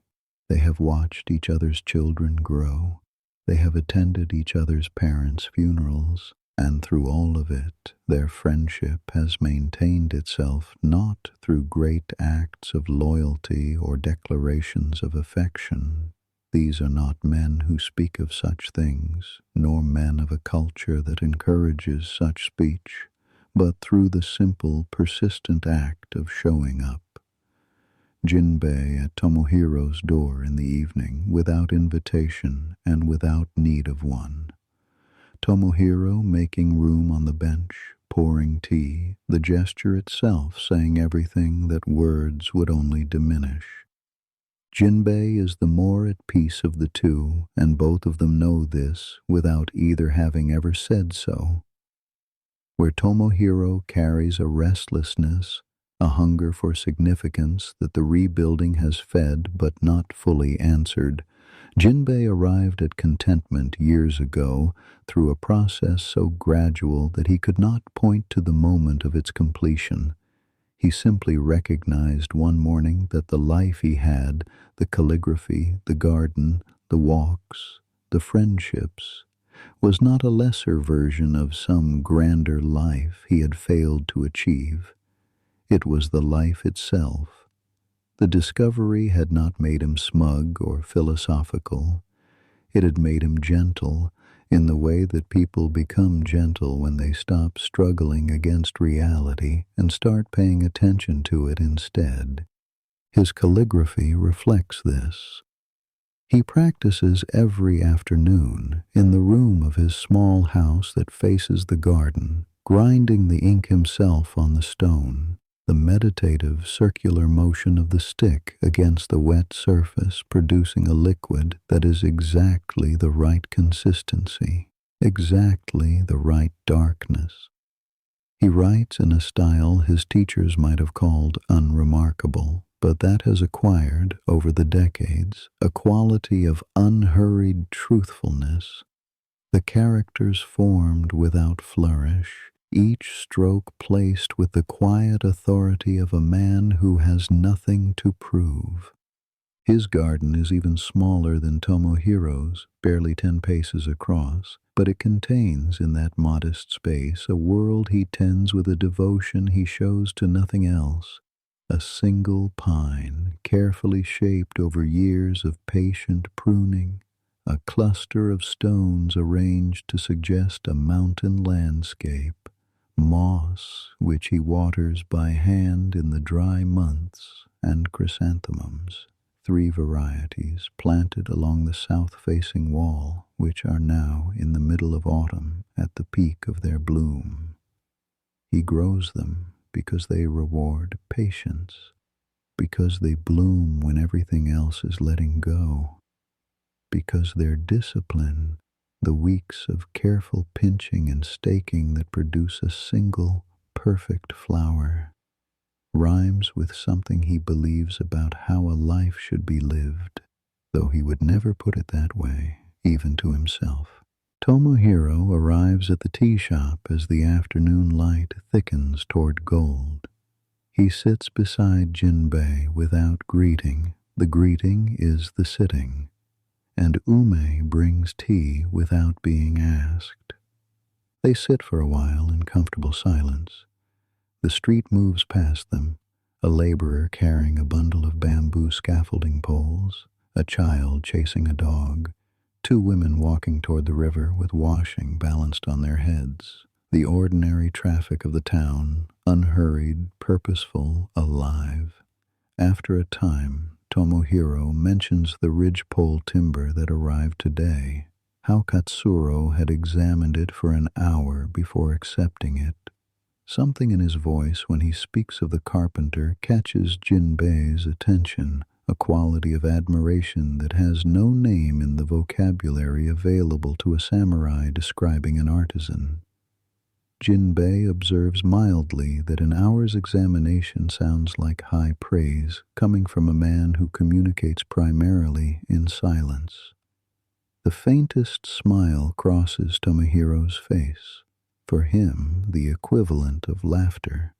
They have watched each other's children grow. They have attended each other's parents' funerals, and through all of it, their friendship has maintained itself not through great acts of loyalty or declarations of affection. These are not men who speak of such things, nor men of a culture that encourages such speech, but through the simple, persistent act of showing up. Jinbei at Tomohiro's door in the evening, without invitation and without need of one. Tomohiro making room on the bench, pouring tea, the gesture itself saying everything that words would only diminish. Jinbei is the more at peace of the two, and both of them know this without either having ever said so. Where Tomohiro carries a restlessness, a hunger for significance that the rebuilding has fed but not fully answered, Jinbei arrived at contentment years ago through a process so gradual that he could not point to the moment of its completion. He simply recognized one morning that the life he had, the calligraphy, the garden, the walks, the friendships, was not a lesser version of some grander life he had failed to achieve. It was the life itself. The discovery had not made him smug or philosophical. It had made him gentle in the way that people become gentle when they stop struggling against reality and start paying attention to it instead. His calligraphy reflects this. He practices every afternoon in the room of his small house that faces the garden, grinding the ink himself on the stone, the meditative circular motion of the stick against the wet surface producing a liquid that is exactly the right consistency, exactly the right darkness. He writes in a style his teachers might have called unremarkable, but that has acquired, over the decades, a quality of unhurried truthfulness. The characters formed without flourish, each stroke placed with the quiet authority of a man who has nothing to prove. His garden is even smaller than Tomohiro's, barely 10 paces across, but it contains in that modest space a world he tends with a devotion he shows to nothing else. A single pine, carefully shaped over years of patient pruning, a cluster of stones arranged to suggest a mountain landscape, moss, which he waters by hand in the dry months, and chrysanthemums, 3 varieties planted along the south-facing wall, which are now in the middle of autumn at the peak of their bloom. He grows them because they reward patience, because they bloom when everything else is letting go, because their discipline, the weeks of careful pinching and staking that produce a single, perfect flower, rhymes with something he believes about how a life should be lived, though he would never put it that way, even to himself. Tomohiro arrives at the tea shop as the afternoon light thickens toward gold. He sits beside Jinbei without greeting. The greeting is the sitting. And Ume brings tea without being asked. They sit for a while in comfortable silence. The street moves past them, a laborer carrying a bundle of bamboo scaffolding poles, a child chasing a dog, 2 women walking toward the river with washing balanced on their heads. The ordinary traffic of the town, unhurried, purposeful, alive. After a time, Tomohiro mentions the ridgepole timber that arrived today, how Katsuro had examined it for an hour before accepting it. Something in his voice when he speaks of the carpenter catches Jinbei's attention, a quality of admiration that has no name in the vocabulary available to a samurai describing an artisan. Jinbei observes mildly that an hour's examination sounds like high praise coming from a man who communicates primarily in silence. The faintest smile crosses Tomohiro's face, for him the equivalent of laughter,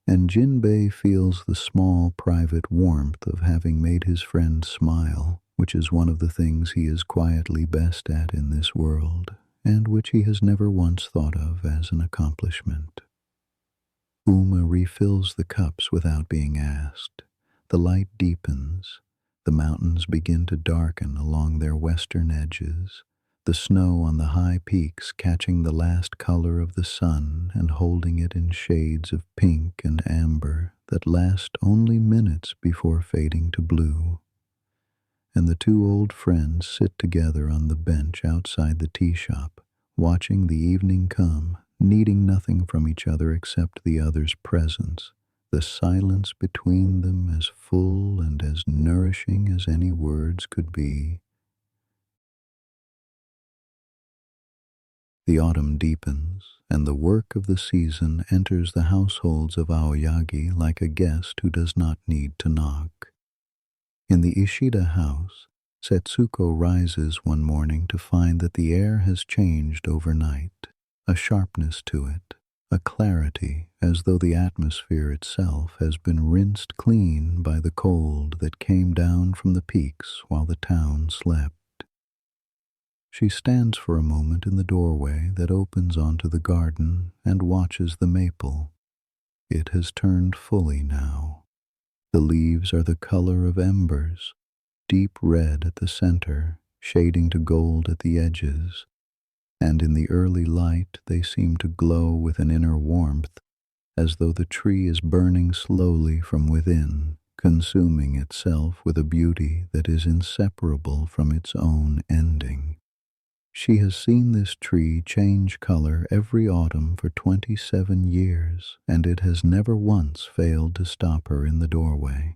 and Jinbei feels the small private warmth of having made his friend smile, which is one of the things he is quietly best at in this world, and which he has never once thought of as an accomplishment. Uma refills the cups without being asked. The light deepens. The mountains begin to darken along their western edges, the snow on the high peaks catching the last color of the sun and holding it in shades of pink and amber that last only minutes before fading to blue. And the 2 old friends sit together on the bench outside the tea shop, watching the evening come, needing nothing from each other except the other's presence, the silence between them as full and as nourishing as any words could be. The autumn deepens, and the work of the season enters the households of Aoyagi like a guest who does not need to knock. In the Ishida house, Setsuko rises one morning to find that the air has changed overnight, a sharpness to it, a clarity as though the atmosphere itself has been rinsed clean by the cold that came down from the peaks while the town slept. She stands for a moment in the doorway that opens onto the garden and watches the maple. It has turned fully now. The leaves are the color of embers, deep red at the center, shading to gold at the edges, and in the early light they seem to glow with an inner warmth, as though the tree is burning slowly from within, consuming itself with a beauty that is inseparable from its own ending. She has seen this tree change color every autumn for 27 years, and it has never once failed to stop her in the doorway.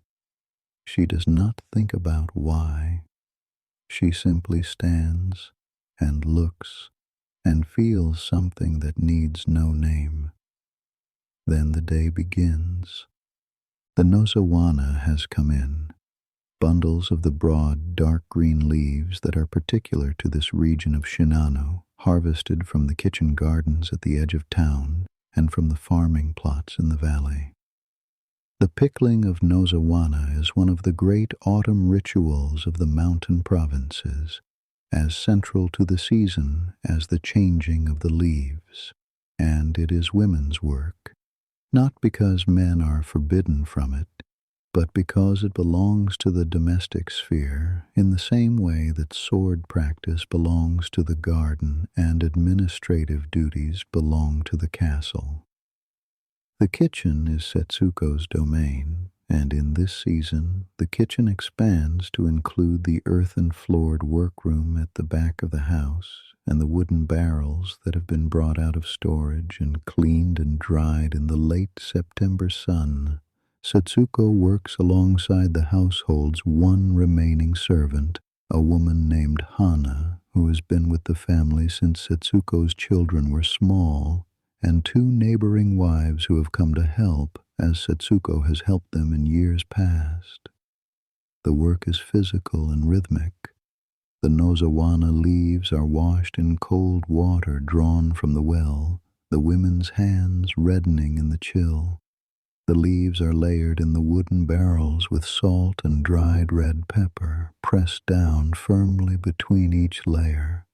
She does not think about why. She simply stands and looks and feels something that needs no name. Then the day begins. The nozawana has come in. Bundles of the broad, dark green leaves that are particular to this region of Shinano, harvested from the kitchen gardens at the edge of town and from the farming plots in the valley. The pickling of nozawana is one of the great autumn rituals of the mountain provinces, as central to the season as the changing of the leaves, and it is women's work, not because men are forbidden from it, but because it belongs to the domestic sphere in the same way that sword practice belongs to the garden and administrative duties belong to the castle. The kitchen is Setsuko's domain, and in this season the kitchen expands to include the earthen-floored workroom at the back of the house and the wooden barrels that have been brought out of storage and cleaned and dried in the late September sun. Setsuko works alongside the household's one remaining servant, a woman named Hana, who has been with the family since Setsuko's children were small, and two neighboring wives who have come to help as Setsuko has helped them in years past. The work is physical and rhythmic. The nozawana leaves are washed in cold water drawn from the well, the women's hands reddening in the chill. The leaves are layered in the wooden barrels with salt and dried red pepper, pressed down firmly between each layer.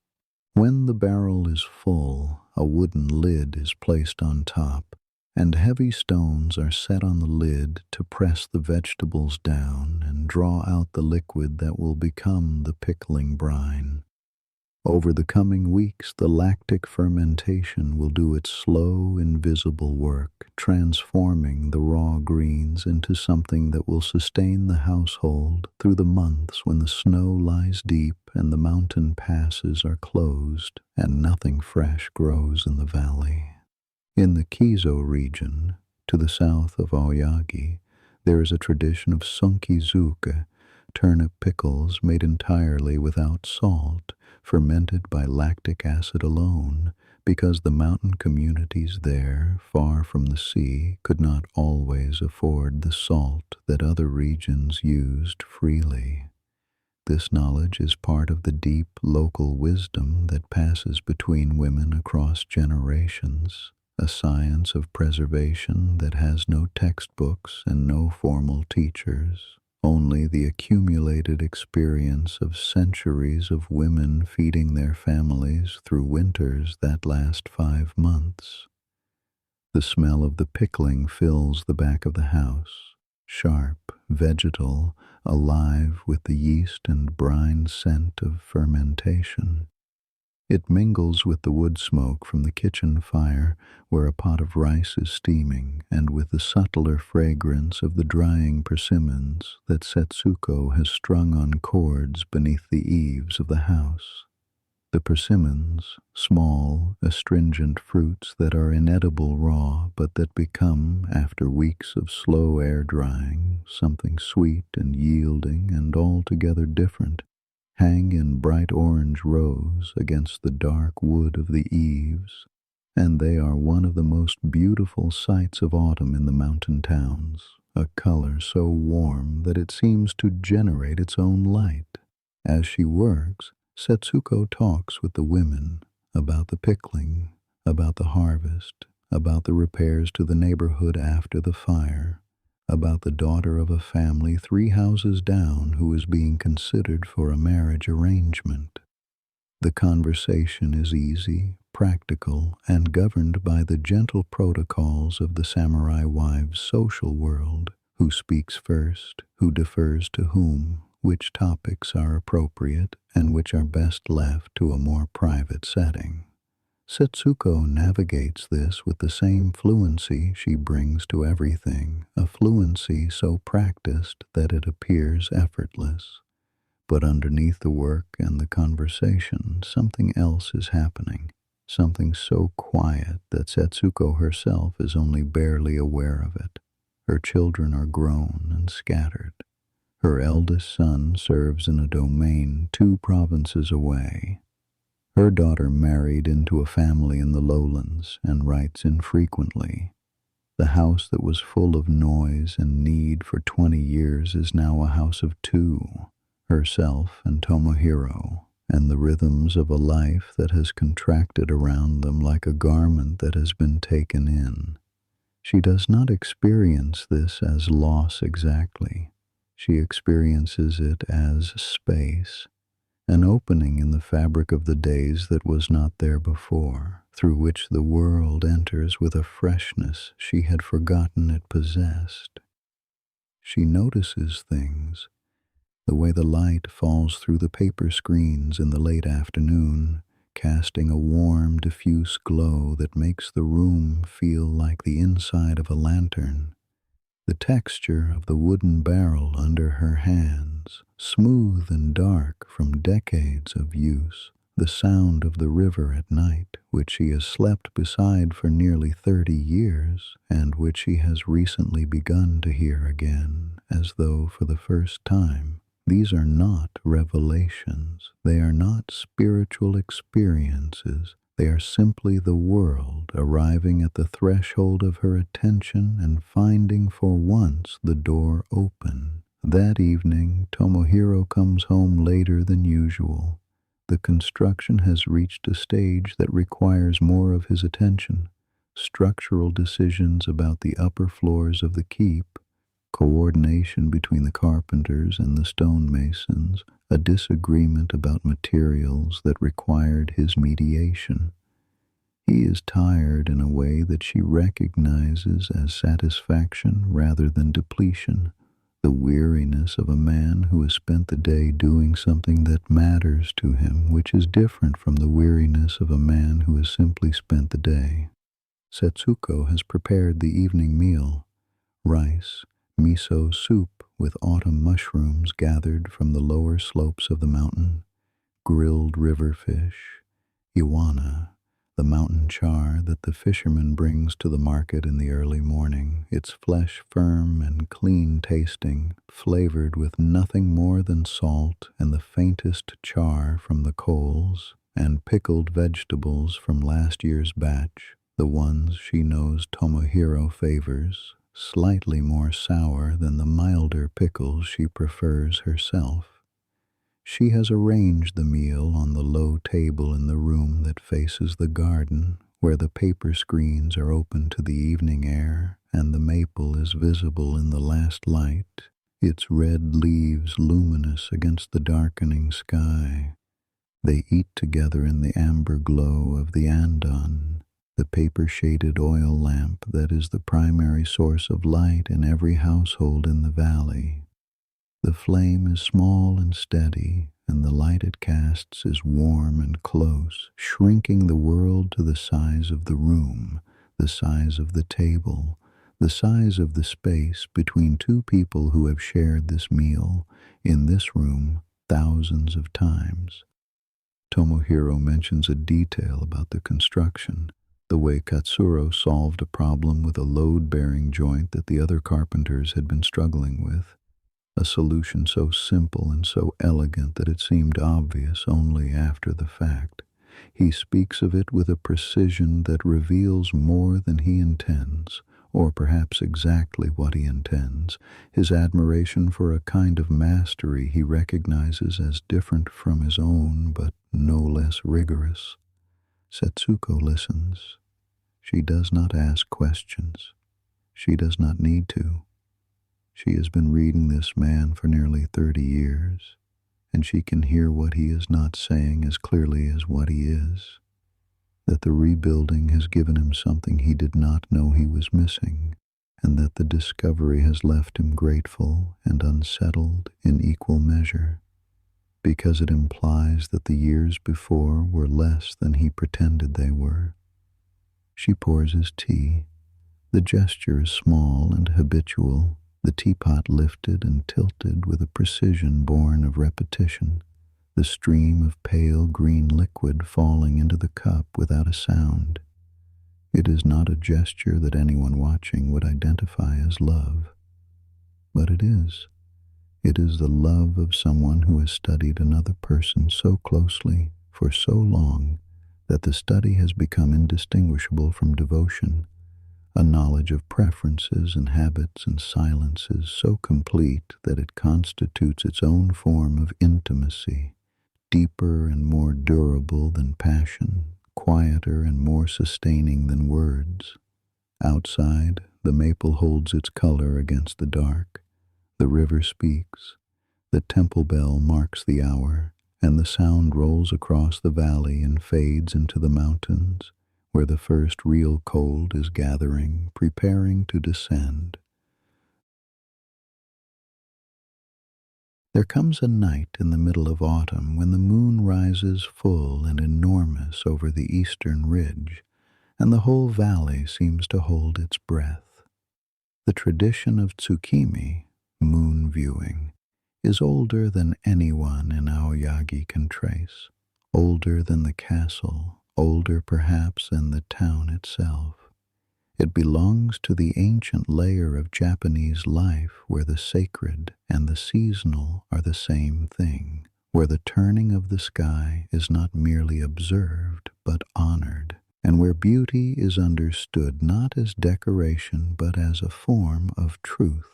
When the barrel is full, a wooden lid is placed on top, and heavy stones are set on the lid to press the vegetables down and draw out the liquid that will become the pickling brine. Over the coming weeks, the lactic fermentation will do its slow, invisible work, transforming the raw greens into something that will sustain the household through the months when the snow lies deep and the mountain passes are closed and nothing fresh grows in the valley. In the Kizo region, to the south of Aoyagi, there is a tradition of sunkizuke, turnip pickles made entirely without salt, fermented by lactic acid alone, because the mountain communities there, far from the sea, could not always afford the salt that other regions used freely. This knowledge is part of the deep local wisdom that passes between women across generations, a science of preservation that has no textbooks and no formal teachers, only the accumulated experience of centuries of women feeding their families through winters that last 5 months. The smell of the pickling fills the back of the house, sharp, vegetal, alive with the yeast and brine scent of fermentation. It mingles with the wood smoke from the kitchen fire where a pot of rice is steaming, and with the subtler fragrance of the drying persimmons that Setsuko has strung on cords beneath the eaves of the house. The persimmons, small, astringent fruits that are inedible raw, but that become, after weeks of slow air drying, something sweet and yielding and altogether different, hang in bright orange rows against the dark wood of the eaves, and they are one of the most beautiful sights of autumn in the mountain towns, a color so warm that it seems to generate its own light. As she works, Setsuko talks with the women about the pickling, about the harvest, about the repairs to the neighborhood after the fire, about the daughter of a family 3 houses down who is being considered for a marriage arrangement. The conversation is easy, practical, and governed by the gentle protocols of the samurai wives' social world: who speaks first, who defers to whom, which topics are appropriate, and which are best left to a more private setting. Setsuko navigates this with the same fluency she brings to everything, a fluency so practiced that it appears effortless. But underneath the work and the conversation, something else is happening, something so quiet that Setsuko herself is only barely aware of it. Her children are grown and scattered. Her eldest son serves in a domain 2 provinces away. Her daughter married into a family in the lowlands and writes infrequently. The house that was full of noise and need for 20 years is now a house of 2, herself and Tomohiro, and the rhythms of a life that has contracted around them like a garment that has been taken in. She does not experience this as loss exactly. She experiences it as space, an opening in the fabric of the days that was not there before, through which the world enters with a freshness she had forgotten it possessed. She notices things: the way the light falls through the paper screens in the late afternoon, casting a warm, diffuse glow that makes the room feel like the inside of a lantern. The texture of the wooden barrel under her hands, smooth and dark from decades of use. The sound of the river at night, which she has slept beside for nearly 30 years, and which she has recently begun to hear again, as though for the first time. These are not revelations. They are not spiritual experiences. They are simply the world arriving at the threshold of her attention and finding for once the door open. That evening, Tomohiro comes home later than usual. The construction has reached a stage that requires more of his attention. Structural decisions about the upper floors of the keep, coordination between the carpenters and the stonemasons, a disagreement about materials that required his mediation. He is tired in a way that she recognizes as satisfaction rather than depletion, the weariness of a man who has spent the day doing something that matters to him, which is different from the weariness of a man who has simply spent the day. Setsuko has prepared the evening meal: rice, miso soup with autumn mushrooms gathered from the lower slopes of the mountain, grilled river fish, iwana, the mountain char that the fisherman brings to the market in the early morning, its flesh firm and clean tasting, flavored with nothing more than salt and the faintest char from the coals, and pickled vegetables from last year's batch, the ones she knows Tomohiro favors, slightly more sour than the milder pickles she prefers herself. She has arranged the meal on the low table in the room that faces the garden, where the paper screens are open to the evening air, and the maple is visible in the last light, its red leaves luminous against the darkening sky. They eat together in the amber glow of the andon, the paper-shaded oil lamp that is the primary source of light in every household in the valley. The flame is small and steady, and the light it casts is warm and close, shrinking the world to the size of the room, the size of the table, the size of the space between two people who have shared this meal, in this room, thousands of times. Tomohiro mentions a detail about the construction, the way Katsuro solved a problem with a load-bearing joint that the other carpenters had been struggling with. A solution so simple and so elegant that it seemed obvious only after the fact. He speaks of it with a precision that reveals more than he intends, or perhaps exactly what he intends, his admiration for a kind of mastery he recognizes as different from his own, but no less rigorous. Setsuko listens. She does not ask questions. She does not need to. She has been reading this man for nearly 30 years, and she can hear what he is not saying as clearly as what he is, that the rebuilding has given him something he did not know he was missing, and that the discovery has left him grateful and unsettled in equal measure, because it implies that the years before were less than he pretended they were. She pours his tea. The gesture is small and habitual, the teapot lifted and tilted with a precision born of repetition, the stream of pale green liquid falling into the cup without a sound. It is not a gesture that anyone watching would identify as love, but it is. It is the love of someone who has studied another person so closely for so long that the study has become indistinguishable from devotion, a knowledge of preferences and habits and silences so complete that it constitutes its own form of intimacy, deeper and more durable than passion, quieter and more sustaining than words. Outside, the maple holds its color against the dark. The river speaks. The temple bell marks the hour, and the sound rolls across the valley and fades into the mountains, where the first real cold is gathering, preparing to descend. There comes a night in the middle of autumn when the moon rises full and enormous over the eastern ridge, and the whole valley seems to hold its breath. The tradition of tsukimi, moon viewing, is older than anyone in Aoyagi can trace, older than the castle, older perhaps than the town itself. It belongs to the ancient layer of Japanese life where the sacred and the seasonal are the same thing, where the turning of the sky is not merely observed but honored, and where beauty is understood not as decoration but as a form of truth.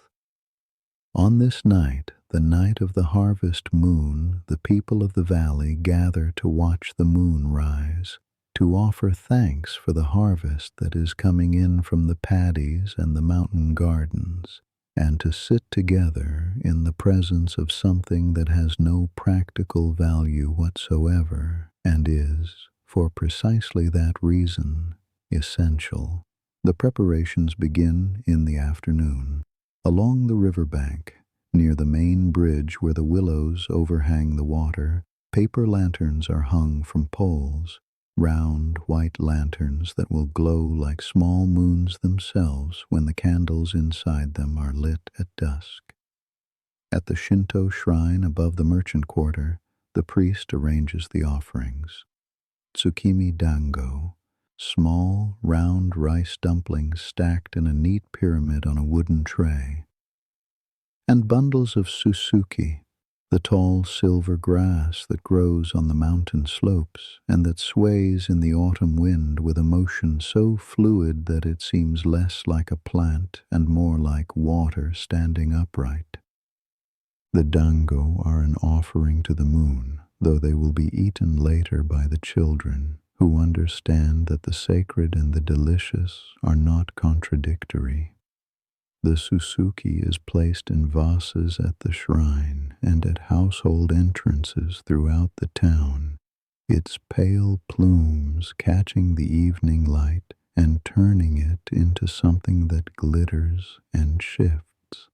On this night, the night of the harvest moon, the people of the valley gather to watch the moon rise, to offer thanks for the harvest that is coming in from the paddies and the mountain gardens, and to sit together in the presence of something that has no practical value whatsoever, and is, for precisely that reason, essential. The preparations begin in the afternoon. Along the river bank, near the main bridge where the willows overhang the water, paper lanterns are hung from poles, round white lanterns that will glow like small moons themselves when the candles inside them are lit at dusk. At the Shinto shrine above the merchant quarter, the priest arranges the offerings. Tsukimi dango, small, round rice dumplings stacked in a neat pyramid on a wooden tray, and bundles of susuki, the tall silver grass that grows on the mountain slopes and that sways in the autumn wind with a motion so fluid that it seems less like a plant and more like water standing upright. The dango are an offering to the moon, though they will be eaten later by the children, who understand that the sacred and the delicious are not contradictory. The susuki is placed in vases at the shrine and at household entrances throughout the town, its pale plumes catching the evening light and turning it into something that glitters and shifts.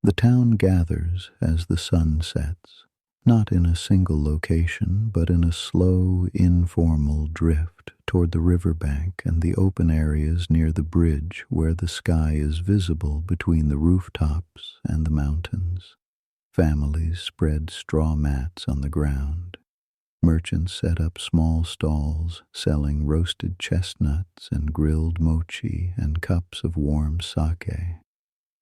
The town gathers as the sun sets, not in a single location, but in a slow, informal drift toward the riverbank and the open areas near the bridge where the sky is visible between the rooftops and the mountains. Families spread straw mats on the ground. Merchants set up small stalls selling roasted chestnuts and grilled mochi and cups of warm sake.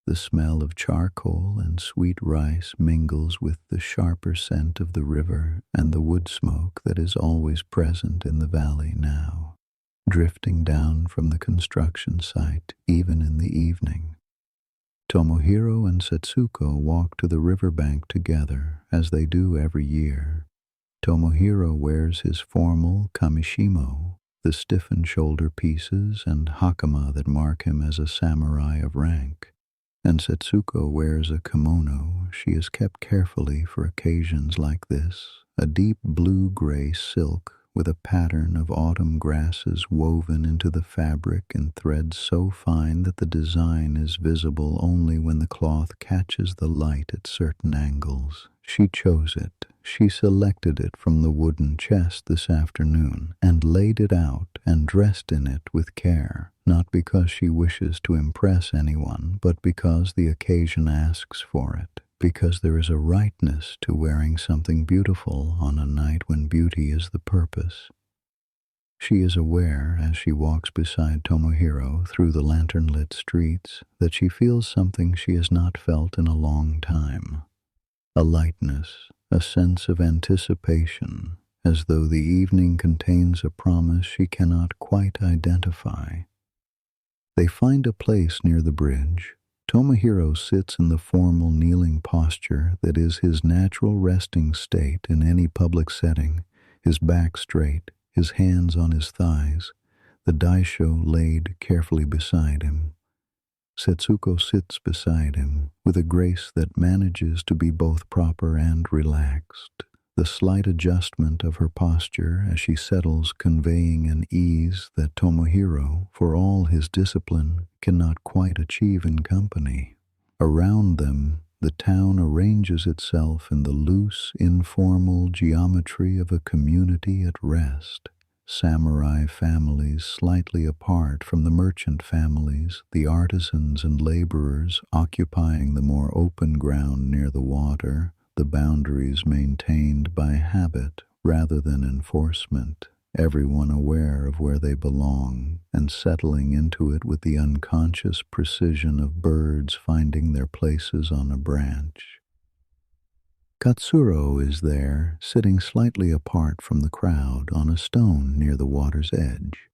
The smell of charcoal and sweet rice mingles with the sharper scent of the river and the wood smoke that is always present in the valley now, drifting down from the construction site even in the evening. Tomohiro and Setsuko walk to the riverbank together, as they do every year. Tomohiro wears his formal kamishimo, the stiffened shoulder pieces and hakama that mark him as a samurai of rank. And Setsuko wears a kimono she has kept carefully for occasions like this, a deep blue-gray silk with a pattern of autumn grasses woven into the fabric in threads so fine that the design is visible only when the cloth catches the light at certain angles. She chose it. She selected it from the wooden chest this afternoon and laid it out and dressed in it with care, not because she wishes to impress anyone, but because the occasion asks for it, because there is a rightness to wearing something beautiful on a night when beauty is the purpose. She is aware, as she walks beside Tomohiro through the lantern-lit streets, that she feels something she has not felt in a long time. A lightness, a sense of anticipation, as though the evening contains a promise she cannot quite identify. They find a place near the bridge. Tomohiro sits in the formal kneeling posture that is his natural resting state in any public setting, his back straight, his hands on his thighs, the daisho laid carefully beside him. Setsuko sits beside him with a grace that manages to be both proper and relaxed, the slight adjustment of her posture as she settles conveying an ease that Tomohiro, for all his discipline, cannot quite achieve in company. Around them, the town arranges itself in the loose, informal geometry of a community at rest. Samurai families slightly apart from the merchant families, the artisans and laborers occupying the more open ground near the water, the boundaries maintained by habit rather than enforcement, everyone aware of where they belong and settling into it with the unconscious precision of birds finding their places on a branch. Katsuro is there, sitting slightly apart from the crowd on a stone near the water's edge.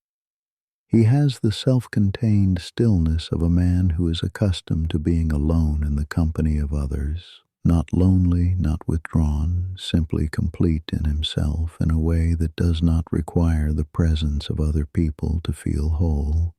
He has the self-contained stillness of a man who is accustomed to being alone in the company of others, not lonely, not withdrawn, simply complete in himself in a way that does not require the presence of other people to feel whole.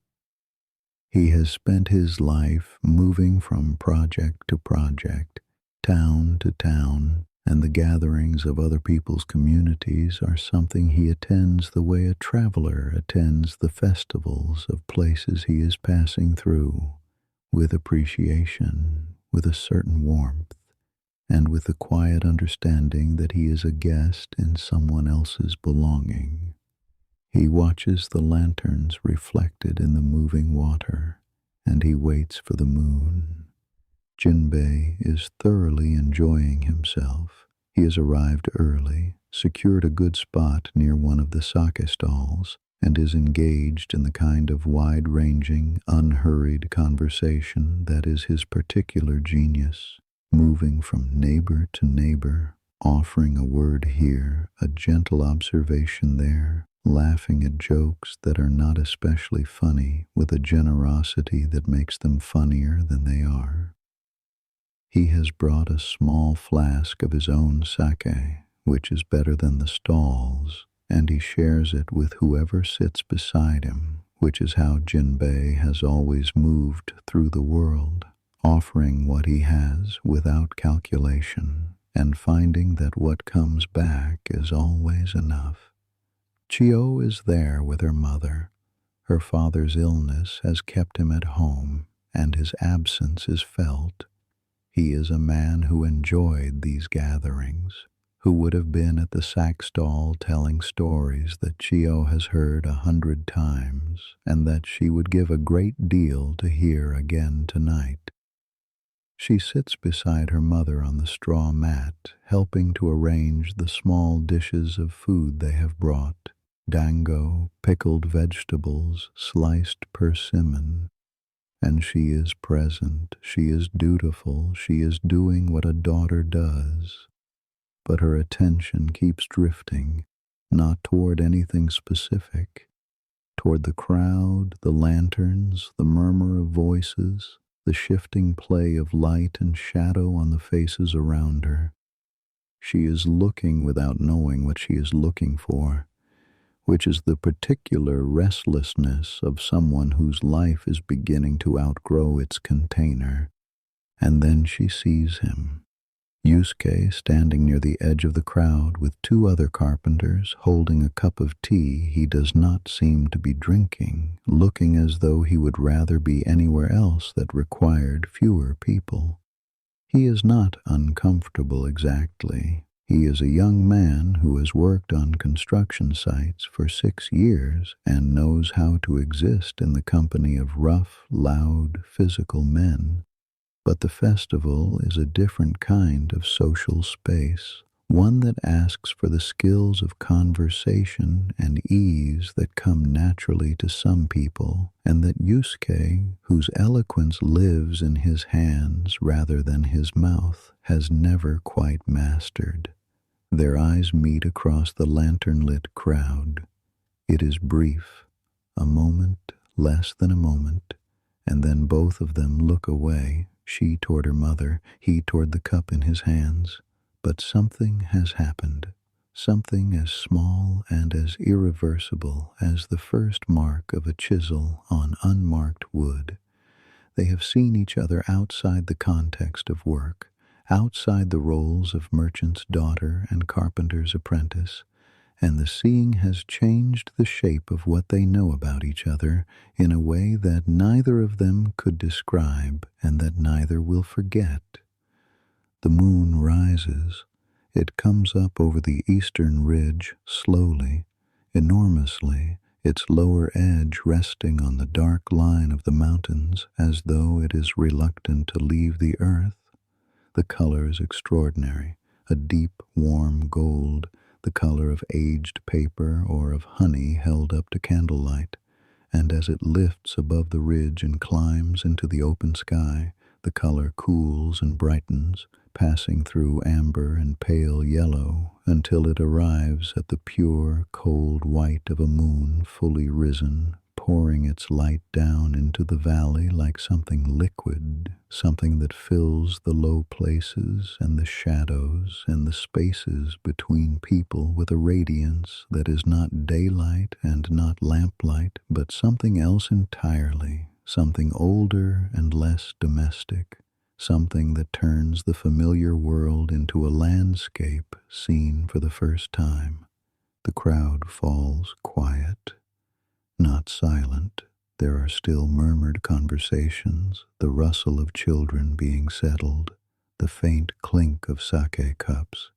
He has spent his life moving from project to project, town to town, and the gatherings of other people's communities are something he attends the way a traveler attends the festivals of places he is passing through, with appreciation, with a certain warmth, and with the quiet understanding that he is a guest in someone else's belonging. He watches the lanterns reflected in the moving water, and he waits for the moon. Jinbei is thoroughly enjoying himself. He has arrived early, secured a good spot near one of the sake stalls, and is engaged in the kind of wide-ranging, unhurried conversation that is his particular genius, moving from neighbor to neighbor, offering a word here, a gentle observation there, laughing at jokes that are not especially funny with a generosity that makes them funnier than they are. He has brought a small flask of his own sake, which is better than the stalls, and he shares it with whoever sits beside him, which is how Jinbei has always moved through the world, offering what he has without calculation, and finding that what comes back is always enough. Chio is there with her mother. Her father's illness has kept him at home, and his absence is felt. He is a man who enjoyed these gatherings, who would have been at the sack stall telling stories that Chio has heard 100 times, and that she would give a great deal to hear again tonight. She sits beside her mother on the straw mat, helping to arrange the small dishes of food they have brought: dango, pickled vegetables, sliced persimmon. And she is present, she is dutiful, she is doing what a daughter does. But her attention keeps drifting, not toward anything specific, toward the crowd, the lanterns, the murmur of voices, the shifting play of light and shadow on the faces around her. She is looking without knowing what she is looking for, which is the particular restlessness of someone whose life is beginning to outgrow its container. And then she sees him, Yusuke standing near the edge of the crowd with two other carpenters holding a cup of tea he does not seem to be drinking, looking as though he would rather be anywhere else that required fewer people. He is not uncomfortable exactly. He is a young man who has worked on construction sites for 6 years and knows how to exist in the company of rough, loud, physical men. But the festival is a different kind of social space, one that asks for the skills of conversation and ease that come naturally to some people, and that Yusuke, whose eloquence lives in his hands rather than his mouth, has never quite mastered. Their eyes meet across the lantern-lit crowd. It is brief, a moment, less than a moment, and then both of them look away, she toward her mother, he toward the cup in his hands. But something has happened, something as small and as irreversible as the first mark of a chisel on unmarked wood. They have seen each other outside the context of work, outside the roles of merchant's daughter and carpenter's apprentice, and the seeing has changed the shape of what they know about each other in a way that neither of them could describe and that neither will forget. The moon rises. It comes up over the eastern ridge slowly, enormously, its lower edge resting on the dark line of the mountains as though it is reluctant to leave the earth. The color is extraordinary, a deep, warm gold, the color of aged paper or of honey held up to candlelight, and as it lifts above the ridge and climbs into the open sky, the color cools and brightens, passing through amber and pale yellow until it arrives at the pure, cold white of a moon fully risen, pouring its light down into the valley like something liquid, something that fills the low places and the shadows and the spaces between people with a radiance that is not daylight and not lamplight, but something else entirely, something older and less domestic, something that turns the familiar world into a landscape seen for the first time. The crowd falls quiet. Not silent, there are still murmured conversations, the rustle of children being settled, the faint clink of sake cups,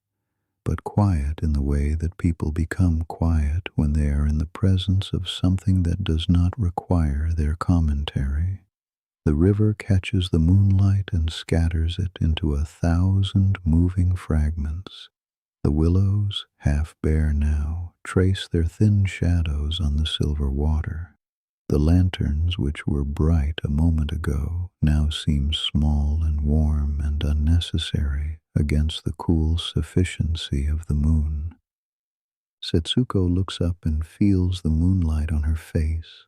but quiet in the way that people become quiet when they are in the presence of something that does not require their commentary. The river catches the moonlight and scatters it into 1,000 moving fragments. The willows, half bare now, trace their thin shadows on the silver water. The lanterns, which were bright a moment ago, now seem small and warm and unnecessary against the cool sufficiency of the moon. Setsuko looks up and feels the moonlight on her face.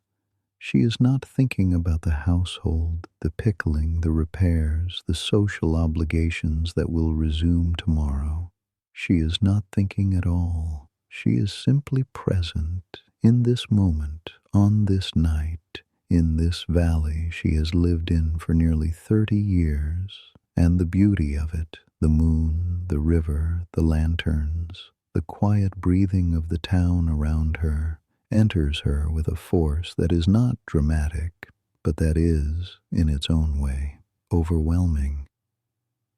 She is not thinking about the household, the pickling, the repairs, the social obligations that will resume tomorrow. She is not thinking at all. She is simply present in this moment, on this night, in this valley she has lived in for nearly 30 years, and the beauty of it, the moon, the river, the lanterns, the quiet breathing of the town around her, enters her with a force that is not dramatic, but that is, in its own way, overwhelming.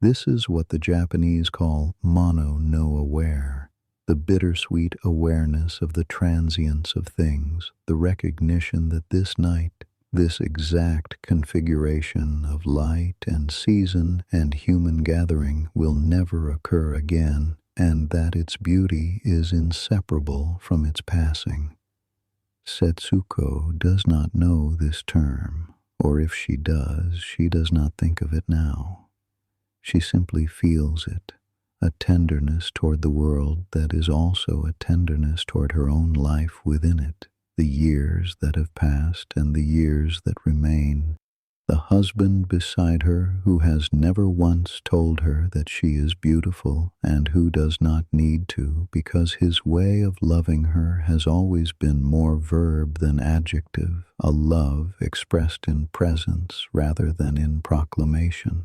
This is what the Japanese call mono no aware, the bittersweet awareness of the transience of things, the recognition that this night, this exact configuration of light and season and human gathering will never occur again, and that its beauty is inseparable from its passing. Setsuko does not know this term, or if she does not think of it now. She simply feels it, a tenderness toward the world that is also a tenderness toward her own life within it, the years that have passed and the years that remain, the husband beside her who has never once told her that she is beautiful and who does not need to because his way of loving her has always been more verb than adjective, a love expressed in presence rather than in proclamation.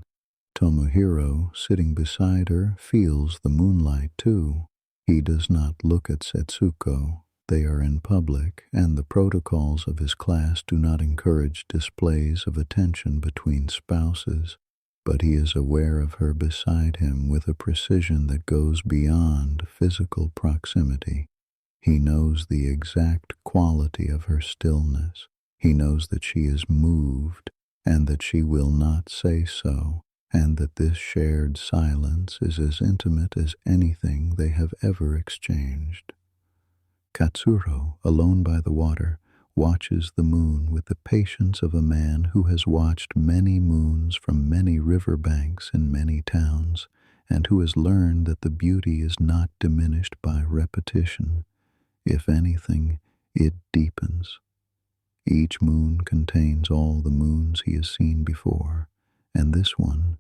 Tomohiro, sitting beside her, feels the moonlight too. He does not look at Setsuko. They are in public, and the protocols of his class do not encourage displays of attention between spouses, but he is aware of her beside him with a precision that goes beyond physical proximity. He knows the exact quality of her stillness. He knows that she is moved, and that she will not say so, and that this shared silence is as intimate as anything they have ever exchanged. Katsuro, alone by the water, watches the moon with the patience of a man who has watched many moons from many river banks in many towns, and who has learned that the beauty is not diminished by repetition. If anything, it deepens. Each moon contains all the moons he has seen before, and this one,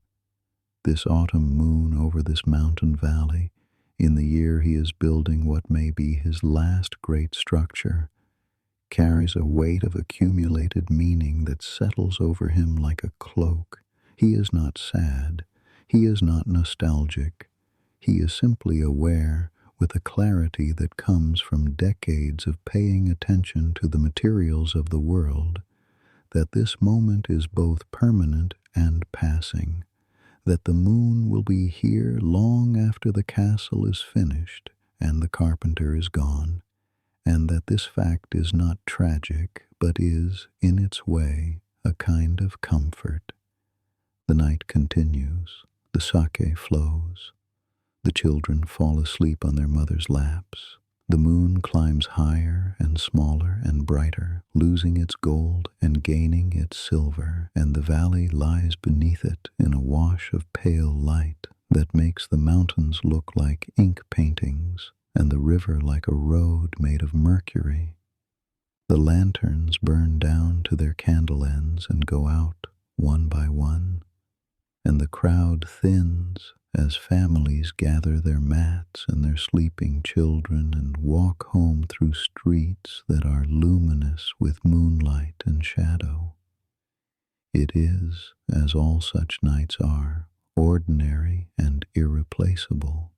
this autumn moon over this mountain valley, in the year he is building what may be his last great structure, carries a weight of accumulated meaning that settles over him like a cloak. He is not sad. He is not nostalgic. He is simply aware, with a clarity that comes from decades of paying attention to the materials of the world, that this moment is both permanent and passing, that the moon will be here long after the castle is finished and the carpenter is gone, and that this fact is not tragic, but is, in its way, a kind of comfort. The night continues. The sake flows. The children fall asleep on their mother's laps. The moon climbs higher and smaller and brighter, losing its gold and gaining its silver, and the valley lies beneath it in a wash of pale light that makes the mountains look like ink paintings and the river like a road made of mercury. The lanterns burn down to their candle ends and go out one by one, and the crowd thins as families gather their mats and their sleeping children and walk home through streets that are luminous with moonlight and shadow. It is, as all such nights are, ordinary and irreplaceable.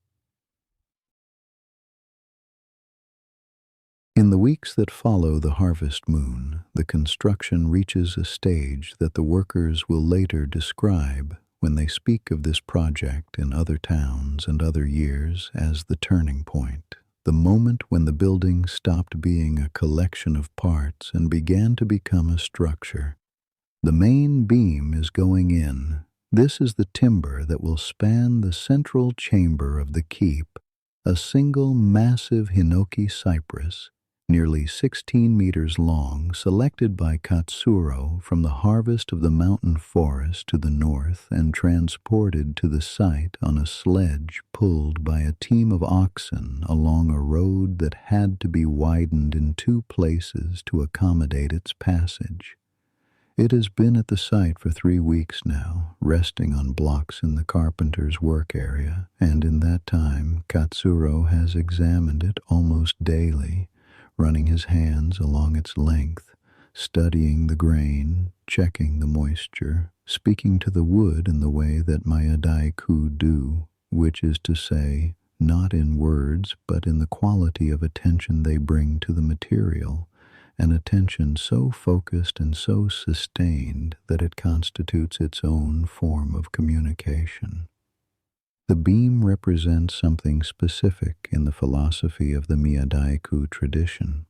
In the weeks that follow the harvest moon, the construction reaches a stage that the workers will later describe when they speak of this project in other towns and other years as the turning point, the moment when the building stopped being a collection of parts and began to become a structure. The main beam is going in. This is the timber that will span the central chamber of the keep, a single massive hinoki cypress, nearly 16 meters long, selected by Katsuro from the harvest of the mountain forest to the north and transported to the site on a sledge pulled by a team of oxen along a road that had to be widened in 2 places to accommodate its passage. It has been at the site for 3 weeks now, resting on blocks in the carpenter's work area, and in that time Katsuro has examined it almost daily, running his hands along its length, studying the grain, checking the moisture, speaking to the wood in the way that Miyadaiku do, which is to say, not in words, but in the quality of attention they bring to the material, an attention so focused and so sustained that it constitutes its own form of communication. The beam represents something specific in the philosophy of the Miyadaiku tradition.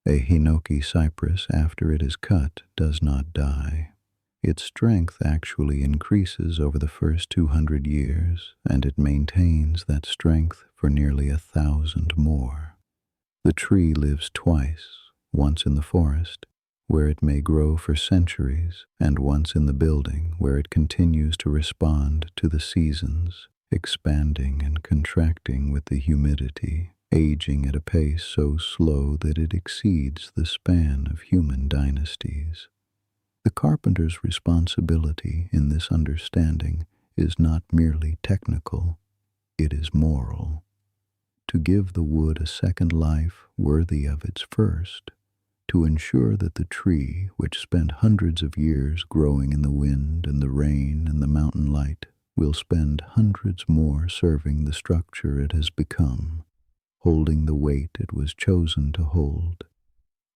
A hinoki cypress, after it is cut, does not die. Its strength actually increases over the first 200 years, and it maintains that strength for nearly 1,000 more. The tree lives twice, once in the forest, where it may grow for centuries, and once in the building, where it continues to respond to the seasons, expanding and contracting with the humidity, aging at a pace so slow that it exceeds the span of human dynasties. The carpenter's responsibility in this understanding is not merely technical, it is moral. To give the wood a second life worthy of its first, to ensure that the tree, which spent hundreds of years growing in the wind and the rain and the mountain light, will spend hundreds more serving the structure it has become, holding the weight it was chosen to hold,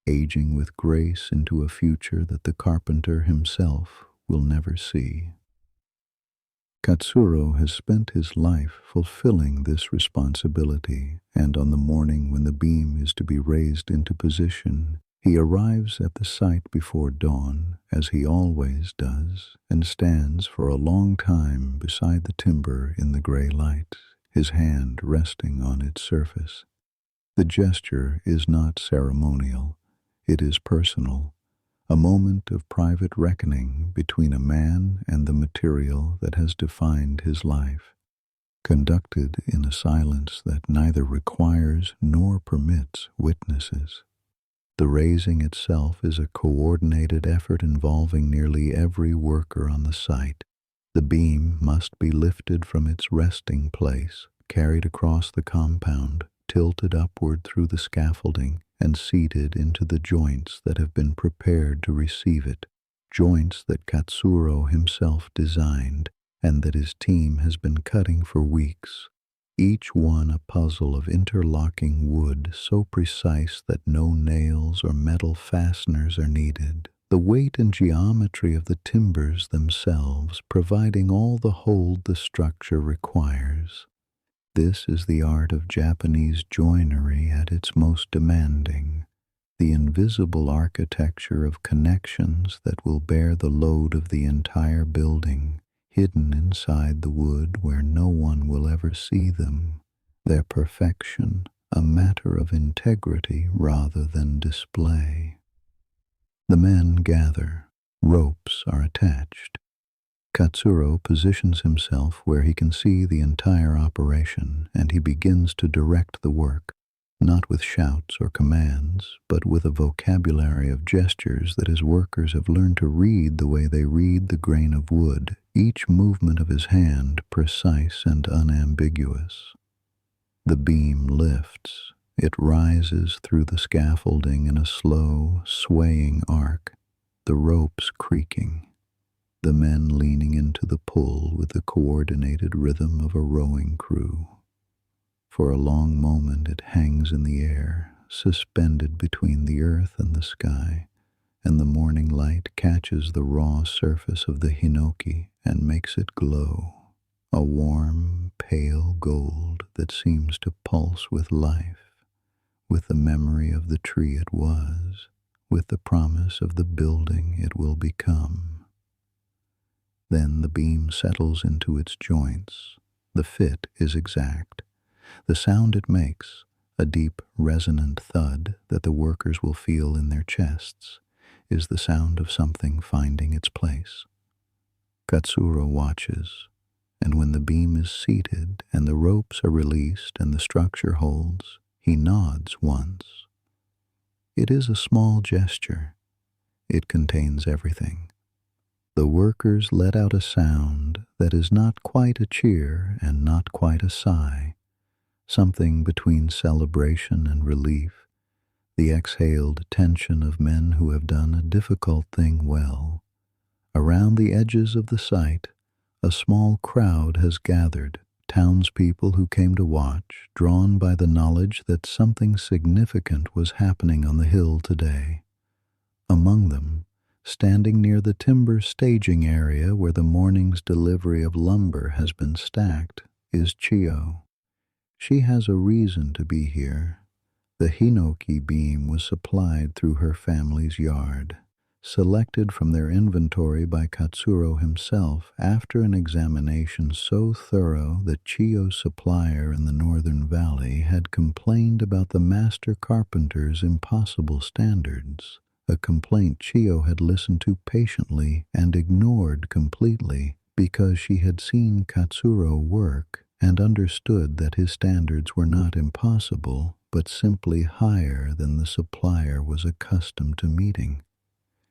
aging with grace into a future that the carpenter himself will never see. Katsuro has spent his life fulfilling this responsibility, and on the morning when the beam is to be raised into position, he arrives at the site before dawn, as he always does, and stands for a long time beside the timber in the gray light, his hand resting on its surface. The gesture is not ceremonial, it is personal, a moment of private reckoning between a man and the material that has defined his life, conducted in a silence that neither requires nor permits witnesses. The raising itself is a coordinated effort involving nearly every worker on the site. The beam must be lifted from its resting place, carried across the compound, tilted upward through the scaffolding, and seated into the joints that have been prepared to receive it, joints that Katsuro himself designed and that his team has been cutting for weeks, each one a puzzle of interlocking wood so precise that no nails or metal fasteners are needed, the weight and geometry of the timbers themselves providing all the hold the structure requires. This is the art of Japanese joinery at its most demanding, the invisible architecture of connections that will bear the load of the entire building, hidden inside the wood where no one will ever see them, their perfection a matter of integrity rather than display. The men gather, ropes are attached. Katsuro positions himself where he can see the entire operation, and he begins to direct the work, not with shouts or commands, but with a vocabulary of gestures that his workers have learned to read the way they read the grain of wood, each movement of his hand precise and unambiguous. The beam lifts. It rises through the scaffolding in a slow, swaying arc, the ropes creaking, the men leaning into the pull with the coordinated rhythm of a rowing crew. For a long moment it hangs in the air, suspended between the earth and the sky, and the morning light catches the raw surface of the hinoki and makes it glow, a warm, pale gold that seems to pulse with life, with the memory of the tree it was, with the promise of the building it will become. Then the beam settles into its joints. The fit is exact. The sound it makes, a deep, resonant thud that the workers will feel in their chests, is the sound of something finding its place. Katsuro watches, and when the beam is seated and the ropes are released and the structure holds, he nods once. It is a small gesture. It contains everything. The workers let out a sound that is not quite a cheer and not quite a sigh, something between celebration and relief, the exhaled tension of men who have done a difficult thing well. Around the edges of the site, a small crowd has gathered, townspeople who came to watch, drawn by the knowledge that something significant was happening on the hill today. Among them, standing near the timber staging area where the morning's delivery of lumber has been stacked, is Chiyo. She has a reason to be here. The hinoki beam was supplied through her family's yard, selected from their inventory by Katsuro himself after an examination so thorough that Chiyo's supplier in the Northern Valley had complained about the master carpenter's impossible standards, a complaint Chiyo had listened to patiently and ignored completely because she had seen Katsuro work and understood that his standards were not impossible, but simply higher than the supplier was accustomed to meeting.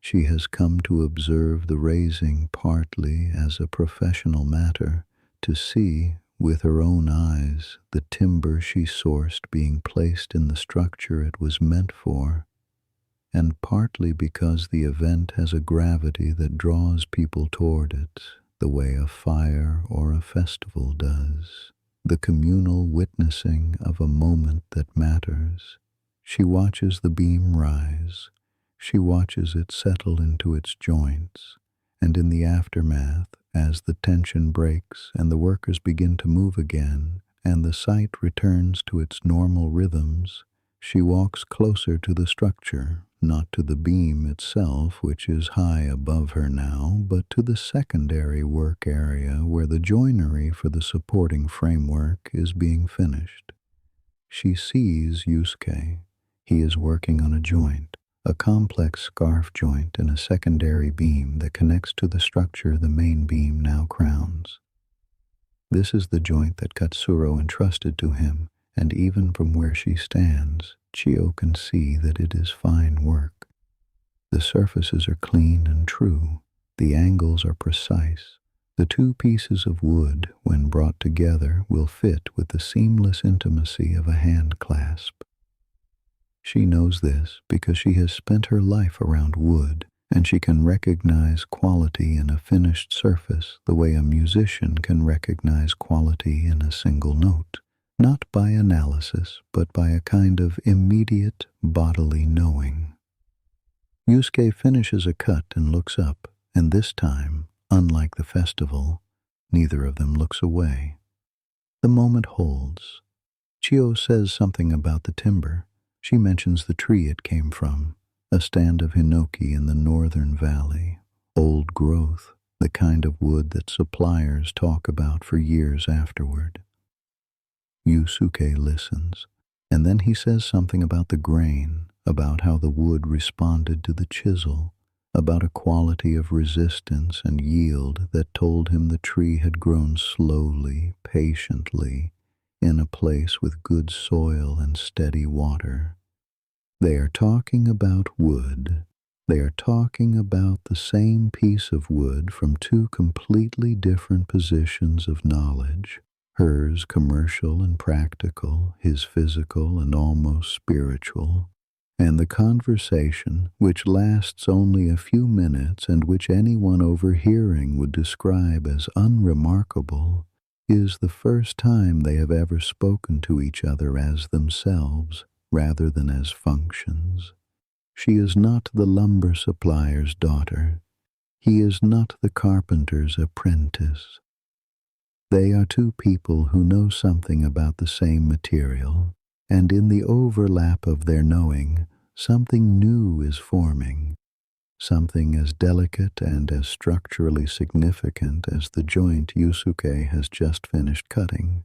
She has come to observe the raising partly as a professional matter, to see, with her own eyes, the timber she sourced being placed in the structure it was meant for. and partly because the event has a gravity that draws people toward it, the way a fire or a festival does, the communal witnessing of a moment that matters. She watches the beam rise. She watches it settle into its joints, and in the aftermath, as the tension breaks and the workers begin to move again, and the site returns to its normal rhythms, she walks closer to the structure, not to the beam itself, which is high above her now, but to the secondary work area where the joinery for the supporting framework is being finished. She sees Yusuke. He is working on a joint, a complex scarf joint in a secondary beam that connects to the structure the main beam now crowns. This is the joint that Katsuro entrusted to him, and even from where she stands, Chiyo can see that it is fine work. The surfaces are clean and true. The angles are precise. The two pieces of wood, when brought together, will fit with the seamless intimacy of a hand clasp. She knows this because she has spent her life around wood, and she can recognize quality in a finished surface the way a musician can recognize quality in a single note, not by analysis, but by a kind of immediate bodily knowing. Yusuke finishes a cut and looks up, and this time, unlike the festival, neither of them looks away. The moment holds. Chiyo says something about the timber. She mentions the tree it came from, a stand of hinoki in the northern valley, old growth, the kind of wood that suppliers talk about for years afterward. Yusuke listens, and then he says something about the grain, about how the wood responded to the chisel, about a quality of resistance and yield that told him the tree had grown slowly, patiently, in a place with good soil and steady water. They are talking about wood. They are talking about the same piece of wood from two completely different positions of knowledge, hers commercial and practical, his physical and almost spiritual. And the conversation, which lasts only a few minutes and which anyone overhearing would describe as unremarkable, is the first time they have ever spoken to each other as themselves rather than as functions. She is not the lumber supplier's daughter. He is not the carpenter's apprentice. They are two people who know something about the same material, and in the overlap of their knowing, something new is forming, something as delicate and as structurally significant as the joint Yusuke has just finished cutting.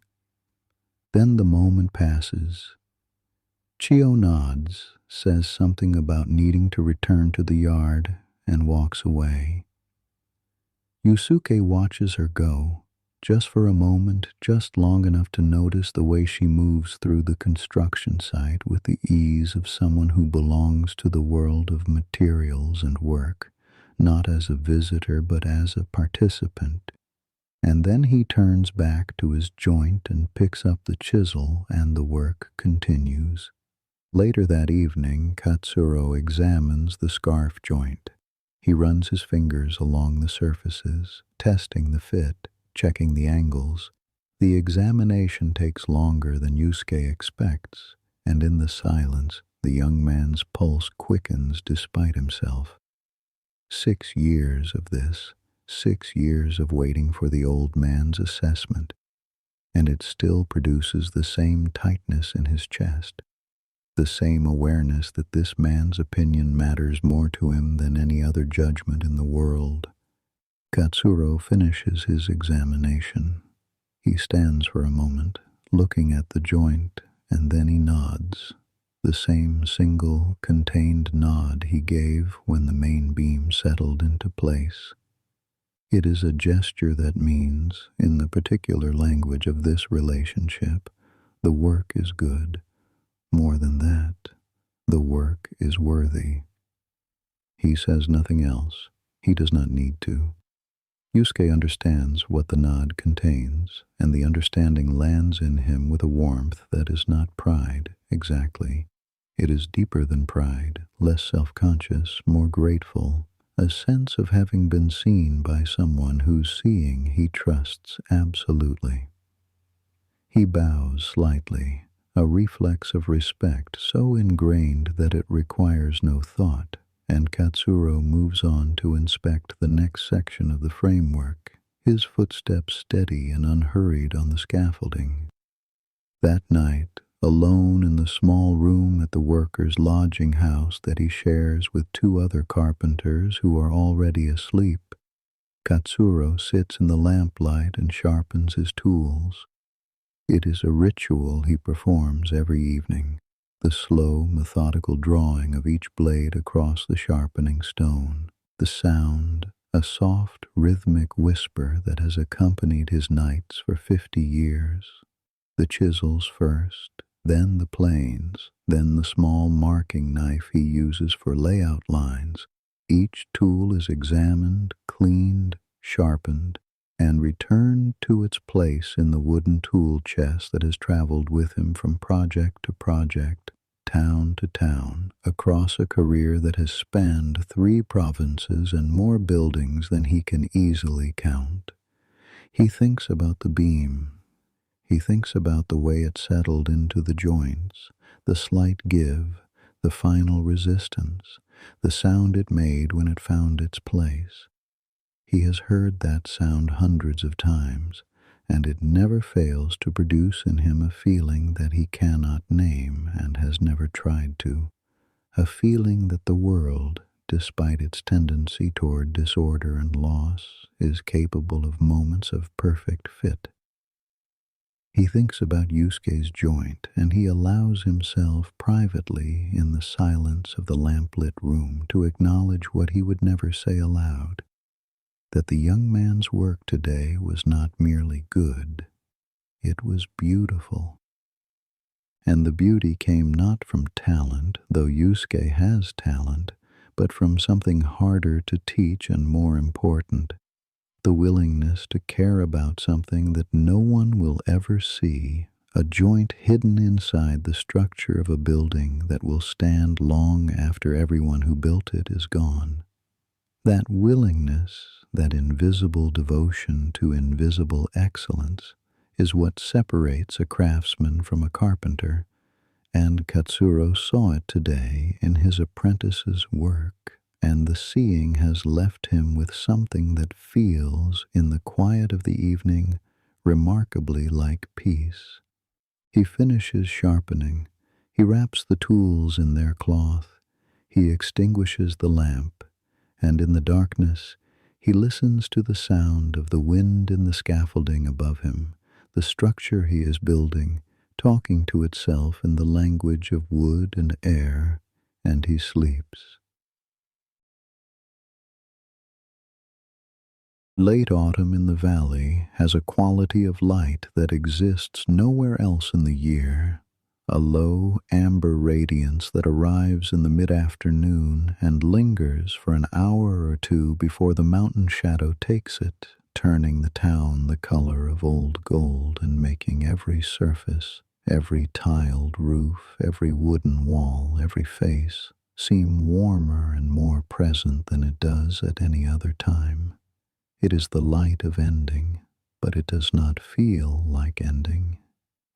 Then the moment passes. Chiyo nods, says something about needing to return to the yard, and walks away. Yusuke watches her go, just for a moment, just long enough to notice the way she moves through the construction site with the ease of someone who belongs to the world of materials and work, not as a visitor but as a participant. And then he turns back to his joint and picks up the chisel, and the work continues. Later that evening, Katsuro examines the scarf joint. He runs his fingers along the surfaces, testing the fit, checking the angles. The examination takes longer than Yusuke expects, and in the silence, the young man's pulse quickens despite himself. 6 years of this, 6 years of waiting for the old man's assessment, and it still produces the same tightness in his chest, the same awareness that this man's opinion matters more to him than any other judgment in the world. Katsuro finishes his examination. He stands for a moment, looking at the joint, and then he nods, the same single, contained nod he gave when the main beam settled into place. It is a gesture that means, in the particular language of this relationship, the work is good. More than that, the work is worthy. He says nothing else. He does not need to. Yusuke understands what the nod contains, and the understanding lands in him with a warmth that is not pride, exactly. It is deeper than pride, less self-conscious, more grateful, a sense of having been seen by someone whose seeing he trusts absolutely. He bows slightly, a reflex of respect so ingrained that it requires no thought, and Katsuro moves on to inspect the next section of the framework, his footsteps steady and unhurried on the scaffolding. That night, alone in the small room at the workers' lodging house that he shares with two other carpenters who are already asleep, Katsuro sits in the lamplight and sharpens his tools. It is a ritual he performs every evening, the slow, methodical drawing of each blade across the sharpening stone, the sound, a soft, rhythmic whisper that has accompanied his nights for 50 years. The chisels first, then the planes, then the small marking knife he uses for layout lines. Each tool is examined, cleaned, sharpened, and returned to its place in the wooden tool chest that has traveled with him from project to project, town to town, across a career that has spanned 3 provinces and more buildings than he can easily count. He thinks about the beam. He thinks about the way it settled into the joints, the slight give, the final resistance, the sound it made when it found its place. He has heard that sound hundreds of times, and it never fails to produce in him a feeling that he cannot name and has never tried to, a feeling that the world, despite its tendency toward disorder and loss, is capable of moments of perfect fit. He thinks about Yusuke's joint, and he allows himself privately in the silence of the lamplit room to acknowledge what he would never say aloud, that the young man's work today was not merely good, it was beautiful. And the beauty came not from talent, though Yusuke has talent, but from something harder to teach and more important, the willingness to care about something that no one will ever see, a joint hidden inside the structure of a building that will stand long after everyone who built it is gone. That willingness, that invisible devotion to invisible excellence, is what separates a craftsman from a carpenter, and Katsuro saw it today in his apprentice's work, and the seeing has left him with something that feels, in the quiet of the evening, remarkably like peace. He finishes sharpening, he wraps the tools in their cloth, he extinguishes the lamp, and in the darkness he listens to the sound of the wind in the scaffolding above him, the structure he is building, talking to itself in the language of wood and air, and he sleeps. Late autumn in the valley has a quality of light that exists nowhere else in the year, a low amber radiance that arrives in the mid-afternoon and lingers for an hour or two before the mountain shadow takes it, turning the town the color of old gold and making every surface, every tiled roof, every wooden wall, every face seem warmer and more present than it does at any other time. It is the light of ending, but it does not feel like ending.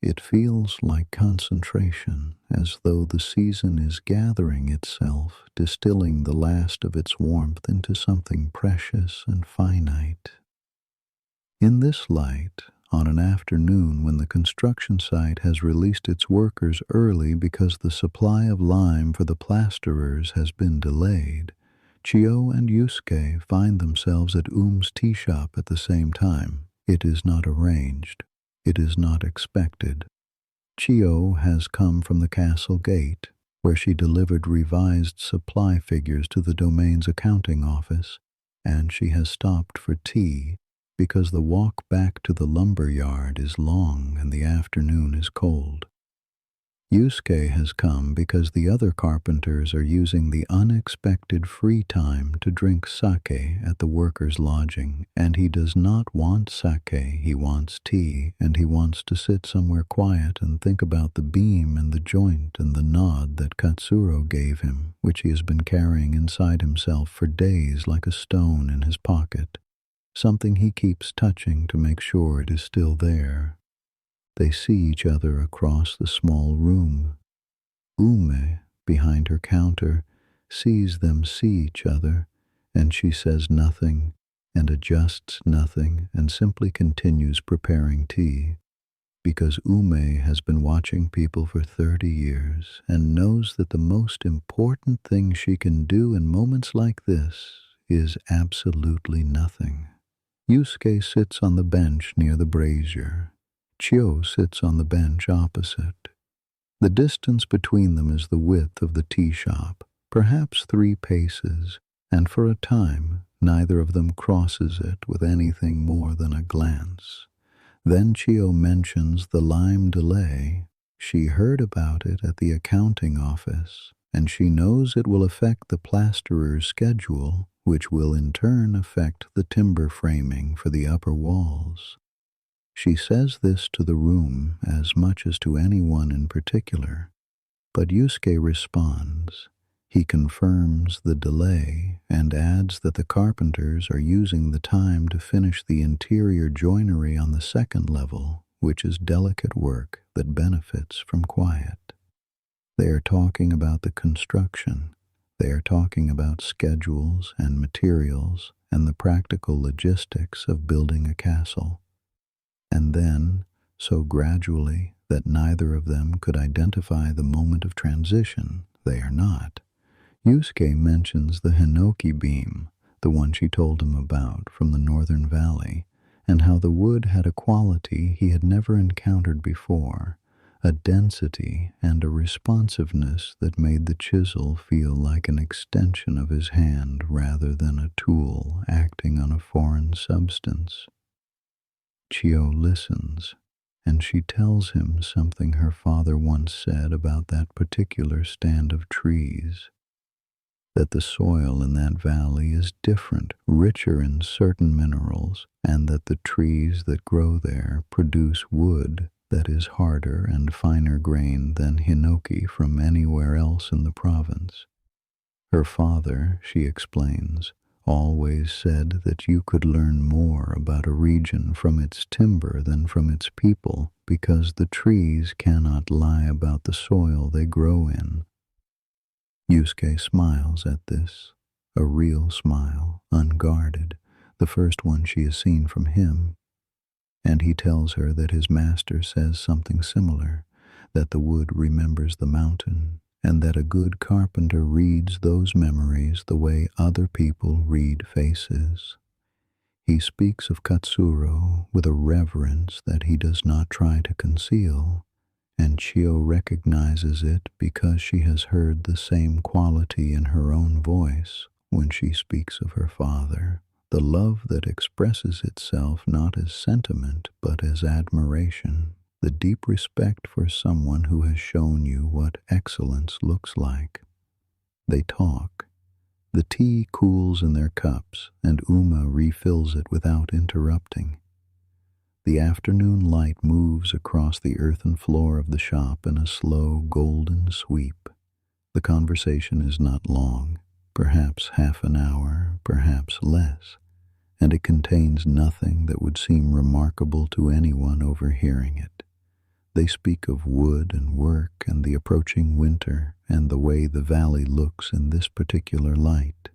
It feels like concentration, as though the season is gathering itself, distilling the last of its warmth into something precious and finite. In this light, on an afternoon when the construction site has released its workers early because the supply of lime for the plasterers has been delayed, Chio and Yusuke find themselves at tea shop at the same time. It is not arranged. It is not expected. Chio has come from the castle gate, where she delivered revised supply figures to the domain's accounting office, and she has stopped for tea because the walk back to the lumber yard is long and the afternoon is cold. Yusuke has come because the other carpenters are using the unexpected free time to drink sake at the workers' lodging, and he does not want sake, he wants tea, and he wants to sit somewhere quiet and think about the beam and the joint and the nod that Katsuro gave him, which he has been carrying inside himself for days like a stone in his pocket, something he keeps touching to make sure it is still there. They see each other across the small room. Ume, behind her counter, sees them see each other, and she says nothing and adjusts nothing and simply continues preparing tea, because Ume has been watching people for 30 years and knows that the most important thing she can do in moments like this is absolutely nothing. Yusuke sits on the bench near the brazier. Chio sits on the bench opposite. The distance between them is the width of the tea shop, perhaps 3 paces, and for a time neither of them crosses it with anything more than a glance. Then Chio mentions the lime delay. She heard about it at the accounting office, and she knows it will affect the plasterer's schedule, which will in turn affect the timber framing for the upper walls. She says this to the room as much as to anyone in particular, but Yusuke responds. He confirms the delay and adds that the carpenters are using the time to finish the interior joinery on the second level, which is delicate work that benefits from quiet. They are talking about the construction. They are talking about schedules and materials and the practical logistics of building a castle. And then, so gradually that neither of them could identify the moment of transition, they are not. Yusuke mentions the hinoki beam, the one she told him about from the northern valley, and how the wood had a quality he had never encountered before, a density and a responsiveness that made the chisel feel like an extension of his hand rather than a tool acting on a foreign substance. Chio listens, and she tells him something her father once said about that particular stand of trees, that the soil in that valley is different, richer in certain minerals, and that the trees that grow there produce wood that is harder and finer grained than hinoki from anywhere else in the province. Her father, she explains, always said that you could learn more about a region from its timber than from its people, because the trees cannot lie about the soil they grow in. Yusuke smiles at this, a real smile, unguarded, the first one she has seen from him, and he tells her that his master says something similar, that the wood remembers the mountain, and that a good carpenter reads those memories the way other people read faces. He speaks of Katsuro with a reverence that he does not try to conceal, and Chio recognizes it because she has heard the same quality in her own voice when she speaks of her father, the love that expresses itself not as sentiment but as admiration, the deep respect for someone who has shown you what excellence looks like. They talk. The tea cools in their cups, and Uma refills it without interrupting. The afternoon light moves across the earthen floor of the shop in a slow golden sweep. The conversation is not long, perhaps half an hour, perhaps less, and it contains nothing that would seem remarkable to anyone overhearing it. They speak of wood and work and the approaching winter and the way the valley looks in this particular light.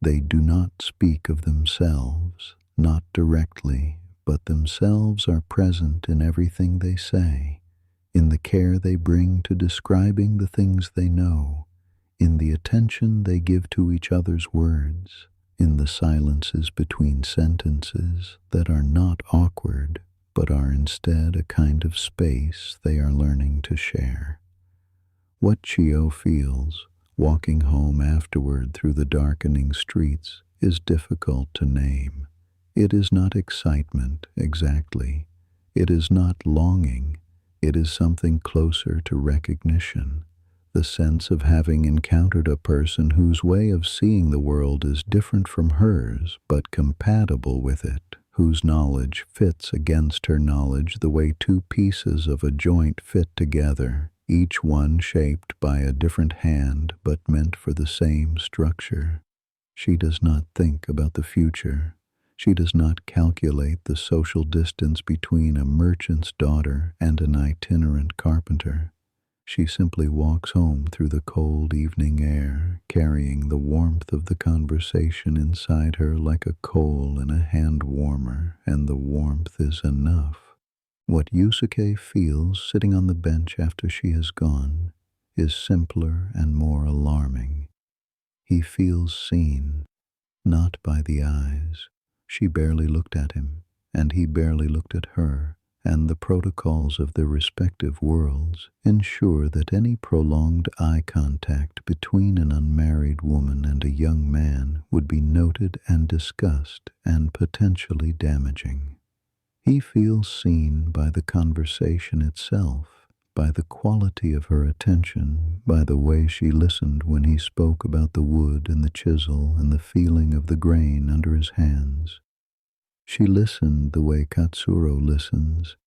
They do not speak of themselves, not directly, but themselves are present in everything they say, in the care they bring to describing the things they know, in the attention they give to each other's words, in the silences between sentences that are not awkward, but are instead a kind of space they are learning to share. What Chio feels, walking home afterward through the darkening streets, is difficult to name. It is not excitement, exactly. It is not longing. It is something closer to recognition, the sense of having encountered a person whose way of seeing the world is different from hers, but compatible with it, whose knowledge fits against her knowledge the way two pieces of a joint fit together, each one shaped by a different hand but meant for the same structure. She does not think about the future. She does not calculate the social distance between a merchant's daughter and an itinerant carpenter. She simply walks home through the cold evening air, carrying the warmth of the conversation inside her like a coal in a hand warmer, and the warmth is enough. What Yusuke feels sitting on the bench after she has gone is simpler and more alarming. He feels seen, not by the eyes. She barely looked at him, and he barely looked at her, and the protocols of their respective worlds ensure that any prolonged eye contact between an unmarried woman and a young man would be noted and discussed and potentially damaging. He feels seen by the conversation itself, by the quality of her attention, by the way she listened when he spoke about the wood and the chisel and the feeling of the grain under his hands. She listened the way Katsuro listens,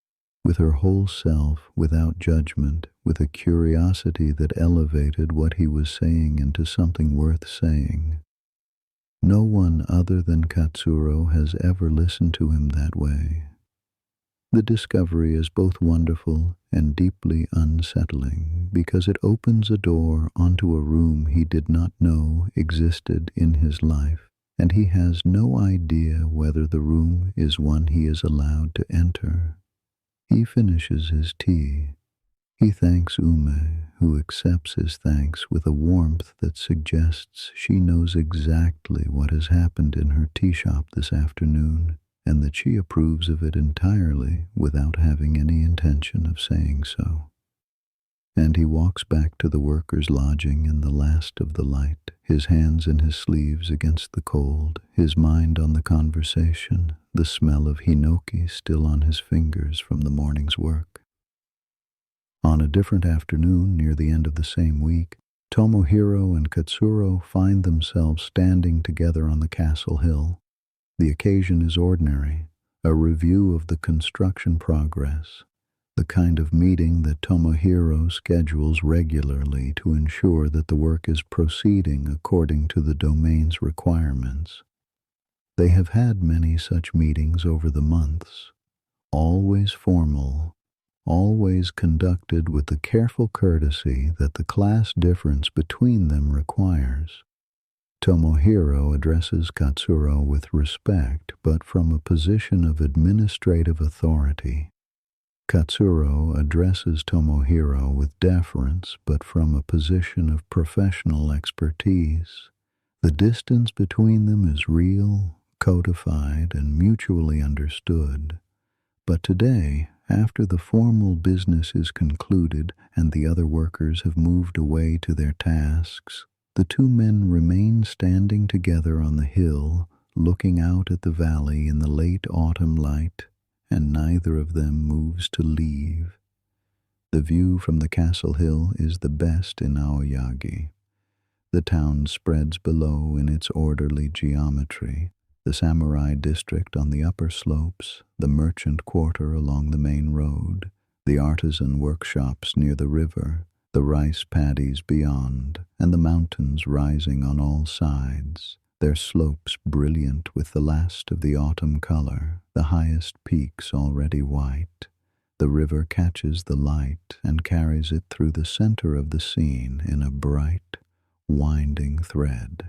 with her whole self, without judgment, with a curiosity that elevated what he was saying into something worth saying. No one other than Katsuro has ever listened to him that way. The discovery is both wonderful and deeply unsettling because it opens a door onto a room he did not know existed in his life, and he has no idea whether the room is one he is allowed to enter. He finishes his tea. He thanks Ume, who accepts his thanks with a warmth that suggests she knows exactly what has happened in her tea shop this afternoon, and that she approves of it entirely without having any intention of saying so. And he walks back to the workers' lodging in the last of the light, his hands in his sleeves against the cold, his mind on the conversation, the smell of hinoki still on his fingers from the morning's work. On a different afternoon, near the end of the same week, Tomohiro and Katsuro find themselves standing together on the castle hill. The occasion is ordinary, a review of the construction progress, the kind of meeting that Tomohiro schedules regularly to ensure that the work is proceeding according to the domain's requirements. They have had many such meetings over the months, always formal, always conducted with the careful courtesy that the class difference between them requires. Tomohiro addresses Katsuro with respect, but from a position of administrative authority. Katsuro addresses Tomohiro with deference, but from a position of professional expertise. The distance between them is real, codified, and mutually understood. But today, after the formal business is concluded and the other workers have moved away to their tasks, the two men remain standing together on the hill, looking out at the valley in the late autumn light, and neither of them moves to leave. The view from the castle hill is the best in Aoyagi. The town spreads below in its orderly geometry, the samurai district on the upper slopes, the merchant quarter along the main road, the artisan workshops near the river, the rice paddies beyond, and the mountains rising on all sides, their slopes brilliant with the last of the autumn color, the highest peaks already white. The river catches the light and carries it through the center of the scene in a bright, winding thread.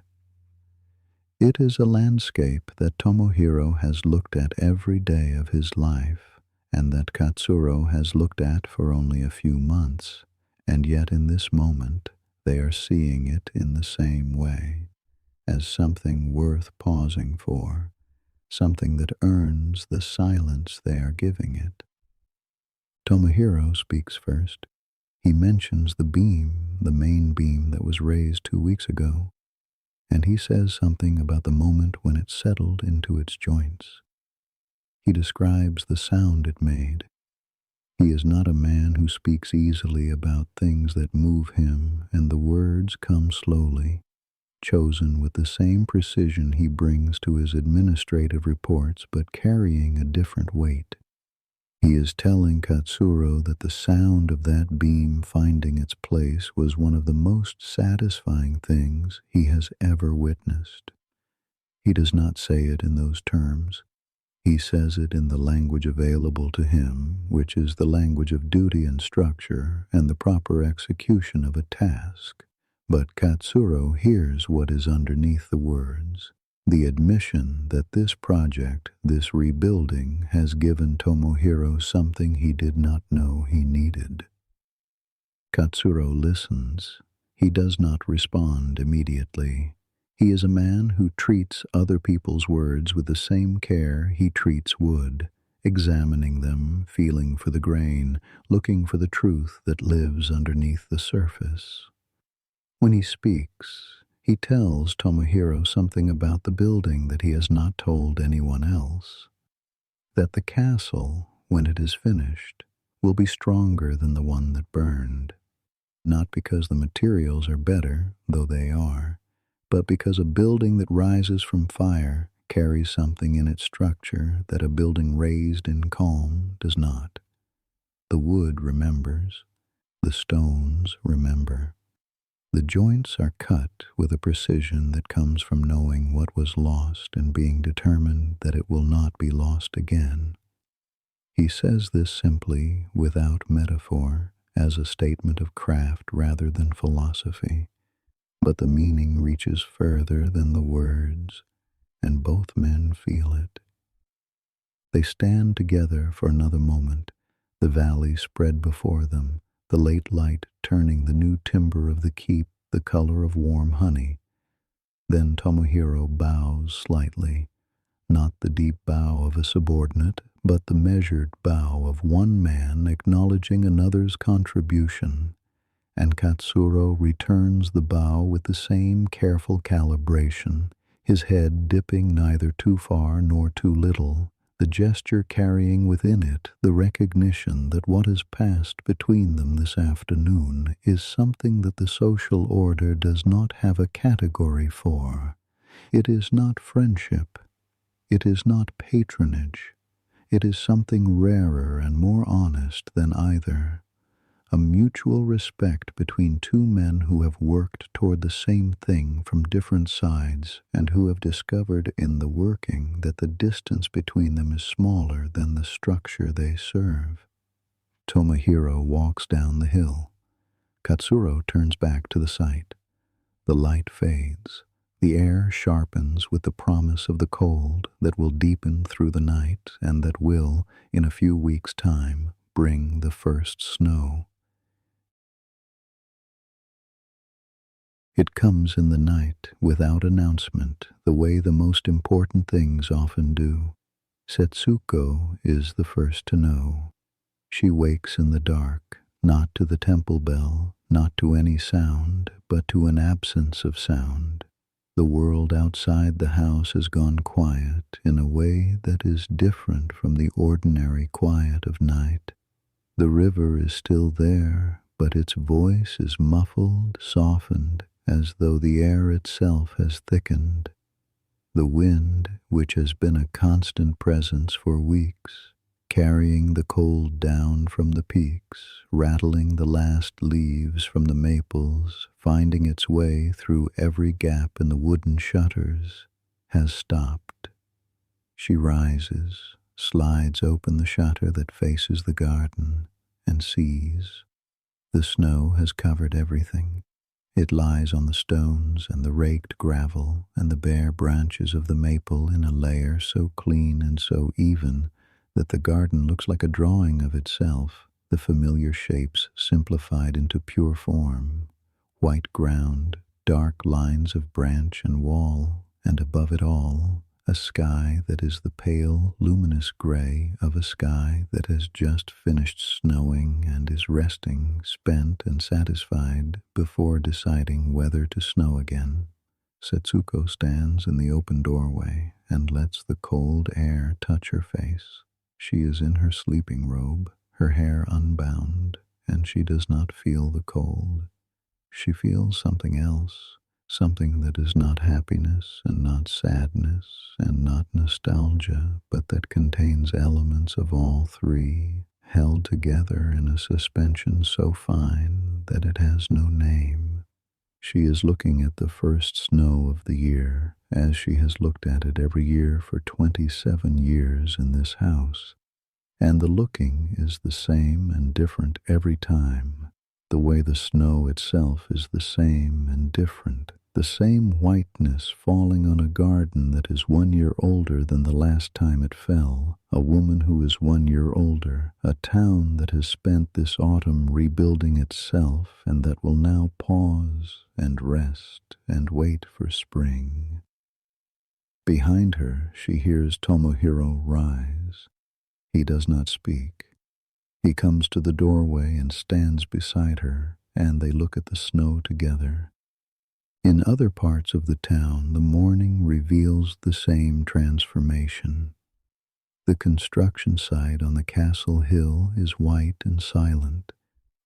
It is a landscape that Tomohiro has looked at every day of his life, and that Katsuro has looked at for only a few months, and yet in this moment they are seeing it in the same way, as something worth pausing for, something that earns the silence they are giving it. Tomohiro speaks first. He mentions the beam, the main beam that was raised 2 weeks ago, and he says something about the moment when it settled into its joints. He describes the sound it made. He is not a man who speaks easily about things that move him, and the words come slowly, chosen with the same precision he brings to his administrative reports, but carrying a different weight. He is telling Katsuro that the sound of that beam finding its place was one of the most satisfying things he has ever witnessed. He does not say it in those terms. He says it in the language available to him, which is the language of duty and structure and the proper execution of a task. But Katsuro hears what is underneath the words, the admission that this project, this rebuilding, has given Tomohiro something he did not know he needed. Katsuro listens. He does not respond immediately. He is a man who treats other people's words with the same care he treats wood, examining them, feeling for the grain, looking for the truth that lives underneath the surface. When he speaks, he tells Tomohiro something about the building that he has not told anyone else, that the castle, when it is finished, will be stronger than the one that burned, not because the materials are better, though they are, but because a building that rises from fire carries something in its structure that a building raised in calm does not. The wood remembers. The stones remember. The joints are cut with a precision that comes from knowing what was lost and being determined that it will not be lost again. He says this simply, without metaphor, as a statement of craft rather than philosophy. But the meaning reaches further than the words, and both men feel it. They stand together for another moment, the valley spread before them, the late light turning the new timber of the keep the color of warm honey. Then Tomohiro bows slightly, not the deep bow of a subordinate, but the measured bow of one man acknowledging another's contribution, and Katsuro returns the bow with the same careful calibration, his head dipping neither too far nor too little, the gesture carrying within it the recognition that what has passed between them this afternoon is something that the social order does not have a category for. It is not friendship. It is not patronage. It is something rarer and more honest than either. A mutual respect between two men who have worked toward the same thing from different sides and who have discovered in the working that the distance between them is smaller than the structure they serve. Tomohiro walks down the hill. Katsuro turns back to the site. The light fades. The air sharpens with the promise of the cold that will deepen through the night and that will, in a few weeks' time, bring the first snow. It comes in the night, without announcement, the way the most important things often do. Setsuko is the first to know. She wakes in the dark, not to the temple bell, not to any sound, but to an absence of sound. The world outside the house has gone quiet in a way that is different from the ordinary quiet of night. The river is still there, but its voice is muffled, softened, as though the air itself has thickened. The wind, which has been a constant presence for weeks, carrying the cold down from the peaks, rattling the last leaves from the maples, finding its way through every gap in the wooden shutters, has stopped. She rises, slides open the shutter that faces the garden, and sees. The snow has covered everything. It lies on the stones and the raked gravel and the bare branches of the maple in a layer so clean and so even that the garden looks like a drawing of itself, the familiar shapes simplified into pure form, white ground, dark lines of branch and wall, and above it all, a sky that is the pale, luminous gray of a sky that has just finished snowing and is resting, spent and satisfied, before deciding whether to snow again. Setsuko stands in the open doorway and lets the cold air touch her face. She is in her sleeping robe, her hair unbound, and she does not feel the cold. She feels something else, something that is not happiness and not sadness and not nostalgia, but that contains elements of all three, held together in a suspension so fine that it has no name. She is looking at the first snow of the year, as she has looked at it every year for 27 years in this house, and the looking is the same and different every time. The way the snow itself is the same and different, the same whiteness falling on a garden that is 1 year older than the last time it fell, a woman who is 1 year older, a town that has spent this autumn rebuilding itself and that will now pause and rest and wait for spring. Behind her she hears Tomohiro rise. He does not speak. He comes to the doorway and stands beside her, and they look at the snow together. In other parts of the town, the morning reveals the same transformation. The construction site on the castle hill is white and silent,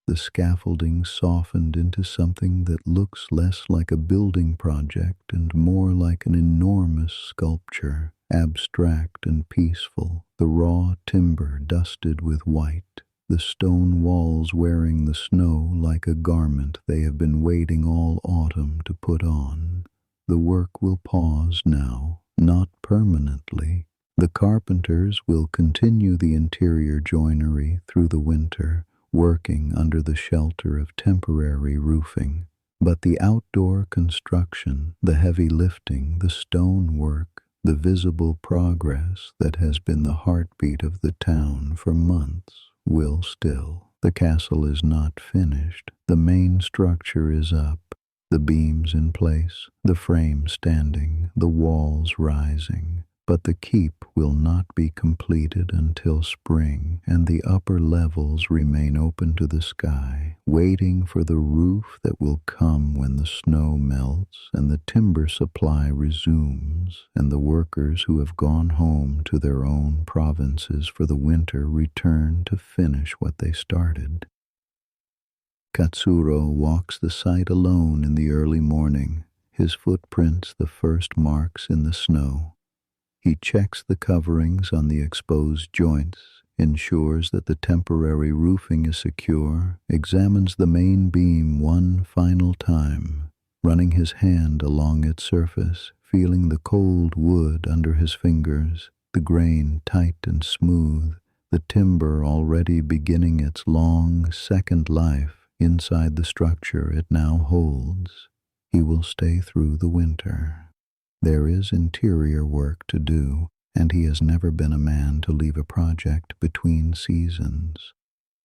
the scaffolding softened into something that looks less like a building project and more like an enormous sculpture, abstract and peaceful, the raw timber dusted with white, the stone walls wearing the snow like a garment they have been waiting all autumn to put on. The work will pause now, not permanently. The carpenters will continue the interior joinery through the winter, working under the shelter of temporary roofing. But the outdoor construction, the heavy lifting, the stone work, the visible progress that has been the heartbeat of the town for months, will still. The castle is not finished. The main structure is up, the beams in place, the frame standing, the walls rising. But the keep will not be completed until spring, and the upper levels remain open to the sky, waiting for the roof that will come when the snow melts and the timber supply resumes, and the workers who have gone home to their own provinces for the winter return to finish what they started. Katsuro walks the site alone in the early morning, his footprints the first marks in the snow. He checks the coverings on the exposed joints, ensures that the temporary roofing is secure, examines the main beam one final time, running his hand along its surface, feeling the cold wood under his fingers, the grain tight and smooth, the timber already beginning its long second life inside the structure it now holds. He will stay through the winter. There is interior work to do, and he has never been a man to leave a project between seasons.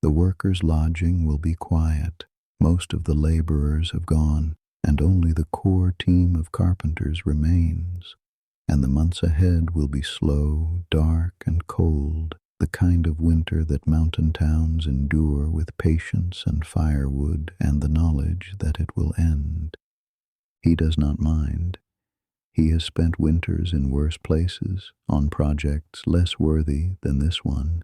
The workers' lodging will be quiet. Most of the laborers have gone, and only the core team of carpenters remains. And the months ahead will be slow, dark, and cold, the kind of winter that mountain towns endure with patience and firewood and the knowledge that it will end. He does not mind. He has spent winters in worse places, on projects less worthy than this one,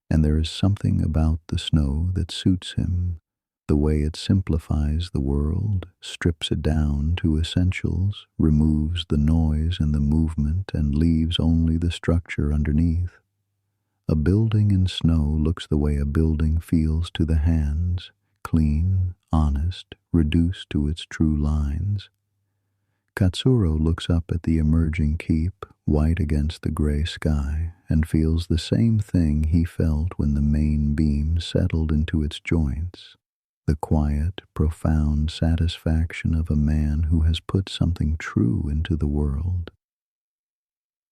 and there is something about the snow that suits him, the way it simplifies the world, strips it down to essentials, removes the noise and the movement, and leaves only the structure underneath. A building in snow looks the way a building feels to the hands, clean, honest, reduced to its true lines. Katsuro looks up at the emerging keep, white against the gray sky, and feels the same thing he felt when the main beam settled into its joints, the quiet, profound satisfaction of a man who has put something true into the world.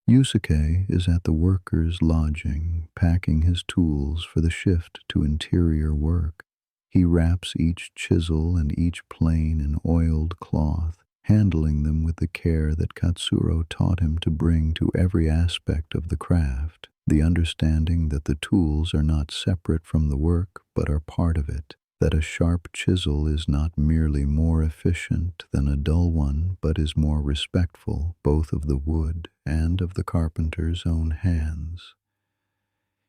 Yusuke is at the workers' lodging, packing his tools for the shift to interior work. He wraps each chisel and each plane in oiled cloth, handling them with the care that Katsuro taught him to bring to every aspect of the craft, the understanding that the tools are not separate from the work but are part of it, that a sharp chisel is not merely more efficient than a dull one but is more respectful both of the wood and of the carpenter's own hands.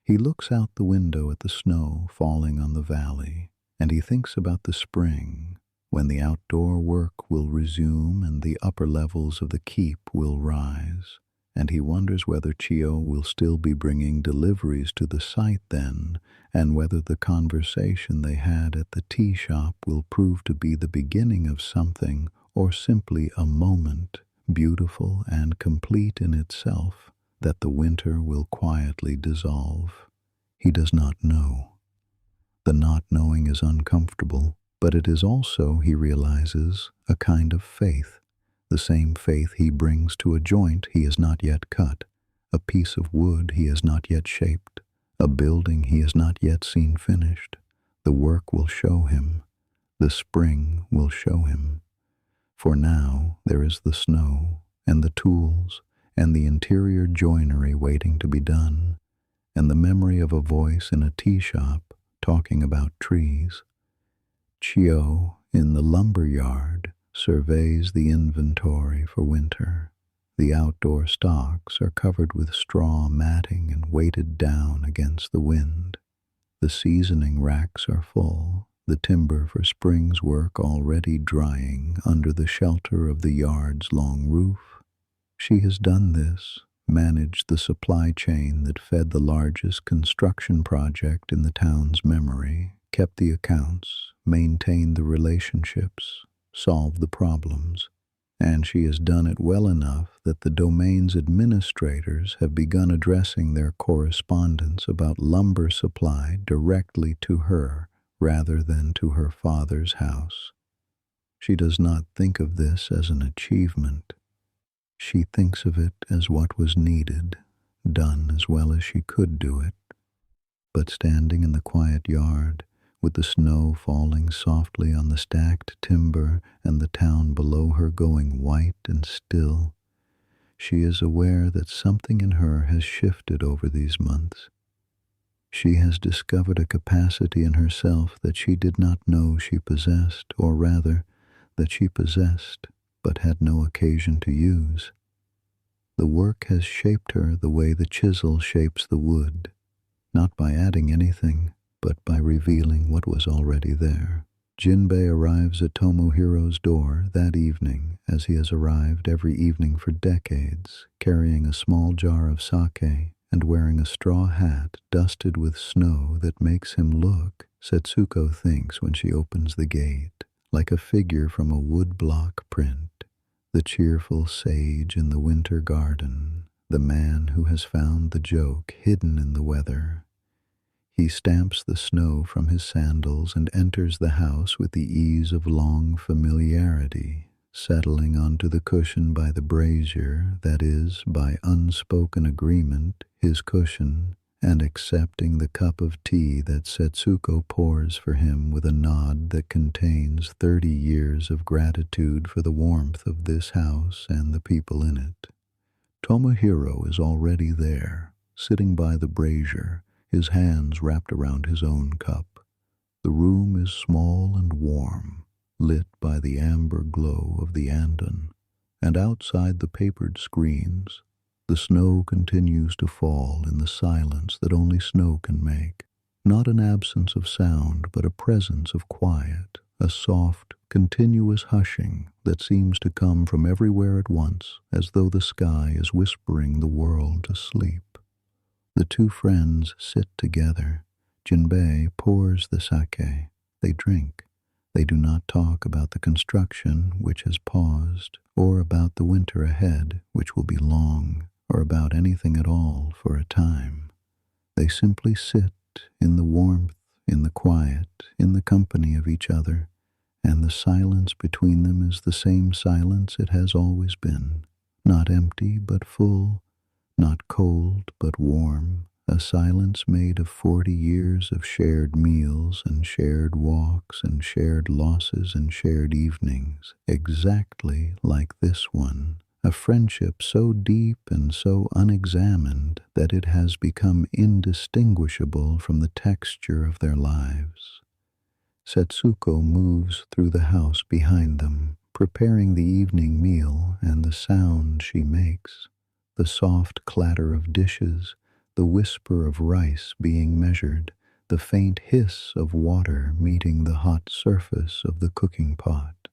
He looks out the window at the snow falling on the valley, and he thinks about the spring, when the outdoor work will resume and the upper levels of the keep will rise, and he wonders whether Chio will still be bringing deliveries to the site then, and whether the conversation they had at the tea shop will prove to be the beginning of something or simply a moment, beautiful and complete in itself, that the winter will quietly dissolve. He does not know. The not knowing is uncomfortable, but it is also, he realizes, a kind of faith, the same faith he brings to a joint he has not yet cut, a piece of wood he has not yet shaped, a building he has not yet seen finished. The work will show him. The spring will show him. For now there is the snow, and the tools, and the interior joinery waiting to be done, and the memory of a voice in a tea shop talking about trees. Chio, in the lumber yard, surveys the inventory for winter. The outdoor stocks are covered with straw matting and weighted down against the wind. The seasoning racks are full, the timber for spring's work already drying under the shelter of the yard's long roof. She has done this, managed the supply chain that fed the largest construction project in the town's memory, kept the accounts, maintained the relationships, solved the problems, and she has done it well enough that the domain's administrators have begun addressing their correspondence about lumber supply directly to her rather than to her father's house. She does not think of this as an achievement. She thinks of it as what was needed, done as well as she could do it. But standing in the quiet yard, with the snow falling softly on the stacked timber and the town below her going white and still, she is aware that something in her has shifted over these months. She has discovered a capacity in herself that she did not know she possessed, or rather, that she possessed but had no occasion to use. The work has shaped her the way the chisel shapes the wood, not by adding anything, but by revealing what was already there. Jinbei arrives at Tomohiro's door that evening, as he has arrived every evening for decades, carrying a small jar of sake and wearing a straw hat dusted with snow that makes him look, Setsuko thinks when she opens the gate, like a figure from a woodblock print, the cheerful sage in the winter garden, the man who has found the joke hidden in the weather. He stamps the snow from his sandals and enters the house with the ease of long familiarity, settling onto the cushion by the brazier, that is, by unspoken agreement, his cushion, and accepting the cup of tea that Setsuko pours for him with a nod that contains 30 years of gratitude for the warmth of this house and the people in it. Tomohiro is already there, sitting by the brazier, his hands wrapped around his own cup. The room is small and warm, lit by the amber glow of the andon, and outside the papered screens, the snow continues to fall in the silence that only snow can make. Not an absence of sound, but a presence of quiet, a soft, continuous hushing that seems to come from everywhere at once, as though the sky is whispering the world to sleep. The two friends sit together. Jinbei pours the sake. They drink. They do not talk about the construction, which has paused, or about the winter ahead, which will be long, or about anything at all for a time. They simply sit in the warmth, in the quiet, in the company of each other, and the silence between them is the same silence it has always been, not empty but full, not cold but warm, a silence made of 40 years of shared meals and shared walks and shared losses and shared evenings, exactly like this one, a friendship so deep and so unexamined that it has become indistinguishable from the texture of their lives. Setsuko moves through the house behind them, preparing the evening meal, and the sound she makes, the soft clatter of dishes, the whisper of rice being measured, the faint hiss of water meeting the hot surface of the cooking pot,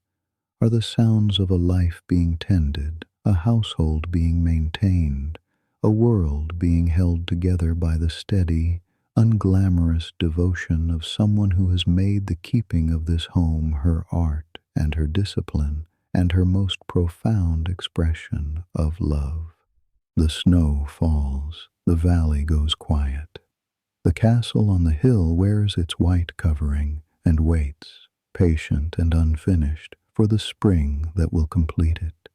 are the sounds of a life being tended, a household being maintained, a world being held together by the steady, unglamorous devotion of someone who has made the keeping of this home her art and her discipline and her most profound expression of love. The snow falls, the valley goes quiet. The castle on the hill wears its white covering and waits, patient and unfinished, for the spring that will complete it.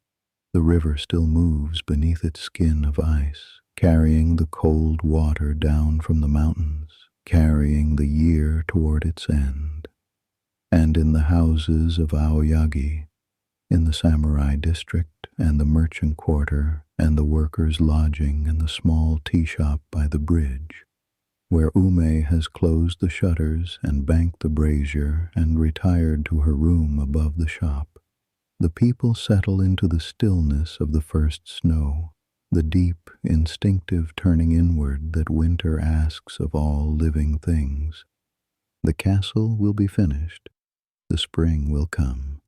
The river still moves beneath its skin of ice, carrying the cold water down from the mountains, carrying the year toward its end. And in the houses of Aoyagi, in the samurai district and the merchant quarter and the workers' lodging and the small tea shop by the bridge, where Ume has closed the shutters and banked the brazier and retired to her room above the shop, the people settle into the stillness of the first snow, the deep, instinctive turning inward that winter asks of all living things. The castle will be finished. The spring will come.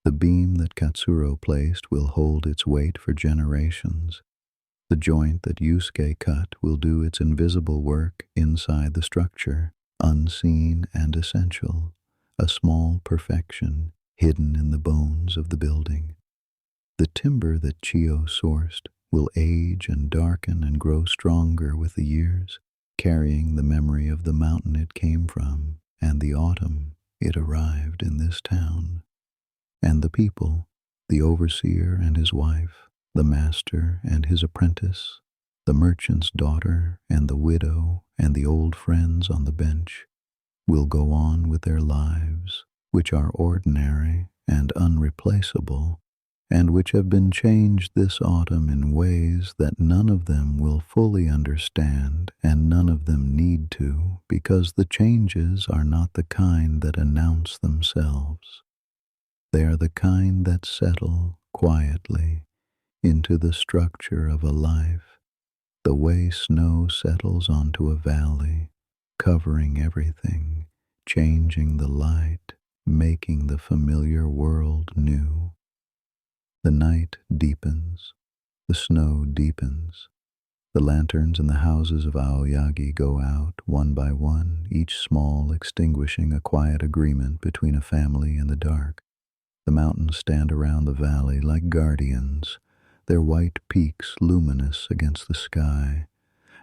The beam that Katsuro placed will hold its weight for generations. The joint that Yusuke cut will do its invisible work inside the structure, unseen and essential, a small perfection hidden in the bones of the building. The timber that Chio sourced will age and darken and grow stronger with the years, carrying the memory of the mountain it came from and the autumn it arrived in this town. And the people, the overseer and his wife, the master and his apprentice, the merchant's daughter and the widow and the old friends on the bench, will go on with their lives, which are ordinary and unreplaceable, and which have been changed this autumn in ways that none of them will fully understand and none of them need to, because the changes are not the kind that announce themselves. They are the kind that settle quietly into the structure of a life, the way snow settles onto a valley, covering everything, changing the light, making the familiar world new. The night deepens, the snow deepens. The lanterns in the houses of Aoyagi go out one by one, each small extinguishing a quiet agreement between a family and the dark. The mountains stand around the valley like guardians, their white peaks luminous against the sky,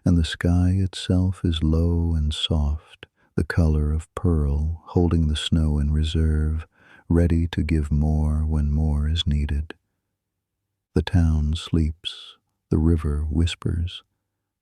and the sky itself is low and soft, the color of pearl, holding the snow in reserve, ready to give more when more is needed. The town sleeps, the river whispers,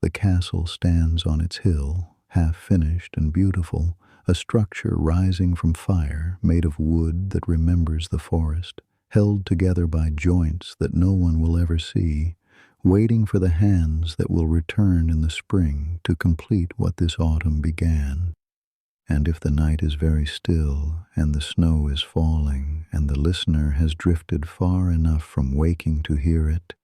the castle stands on its hill, half finished and beautiful, a structure rising from fire, made of wood that remembers the forest, held together by joints that no one will ever see, waiting for the hands that will return in the spring to complete what this autumn began. And if the night is very still, and the snow is falling, and the listener has drifted far enough from waking to hear it,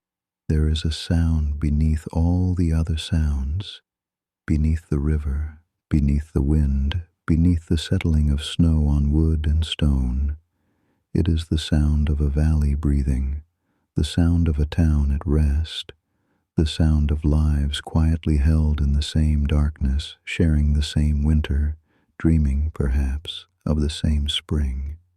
there is a sound beneath all the other sounds, beneath the river, beneath the wind, beneath the settling of snow on wood and stone. It is the sound of a valley breathing, the sound of a town at rest, the sound of lives quietly held in the same darkness, sharing the same winter, dreaming, perhaps, of the same spring.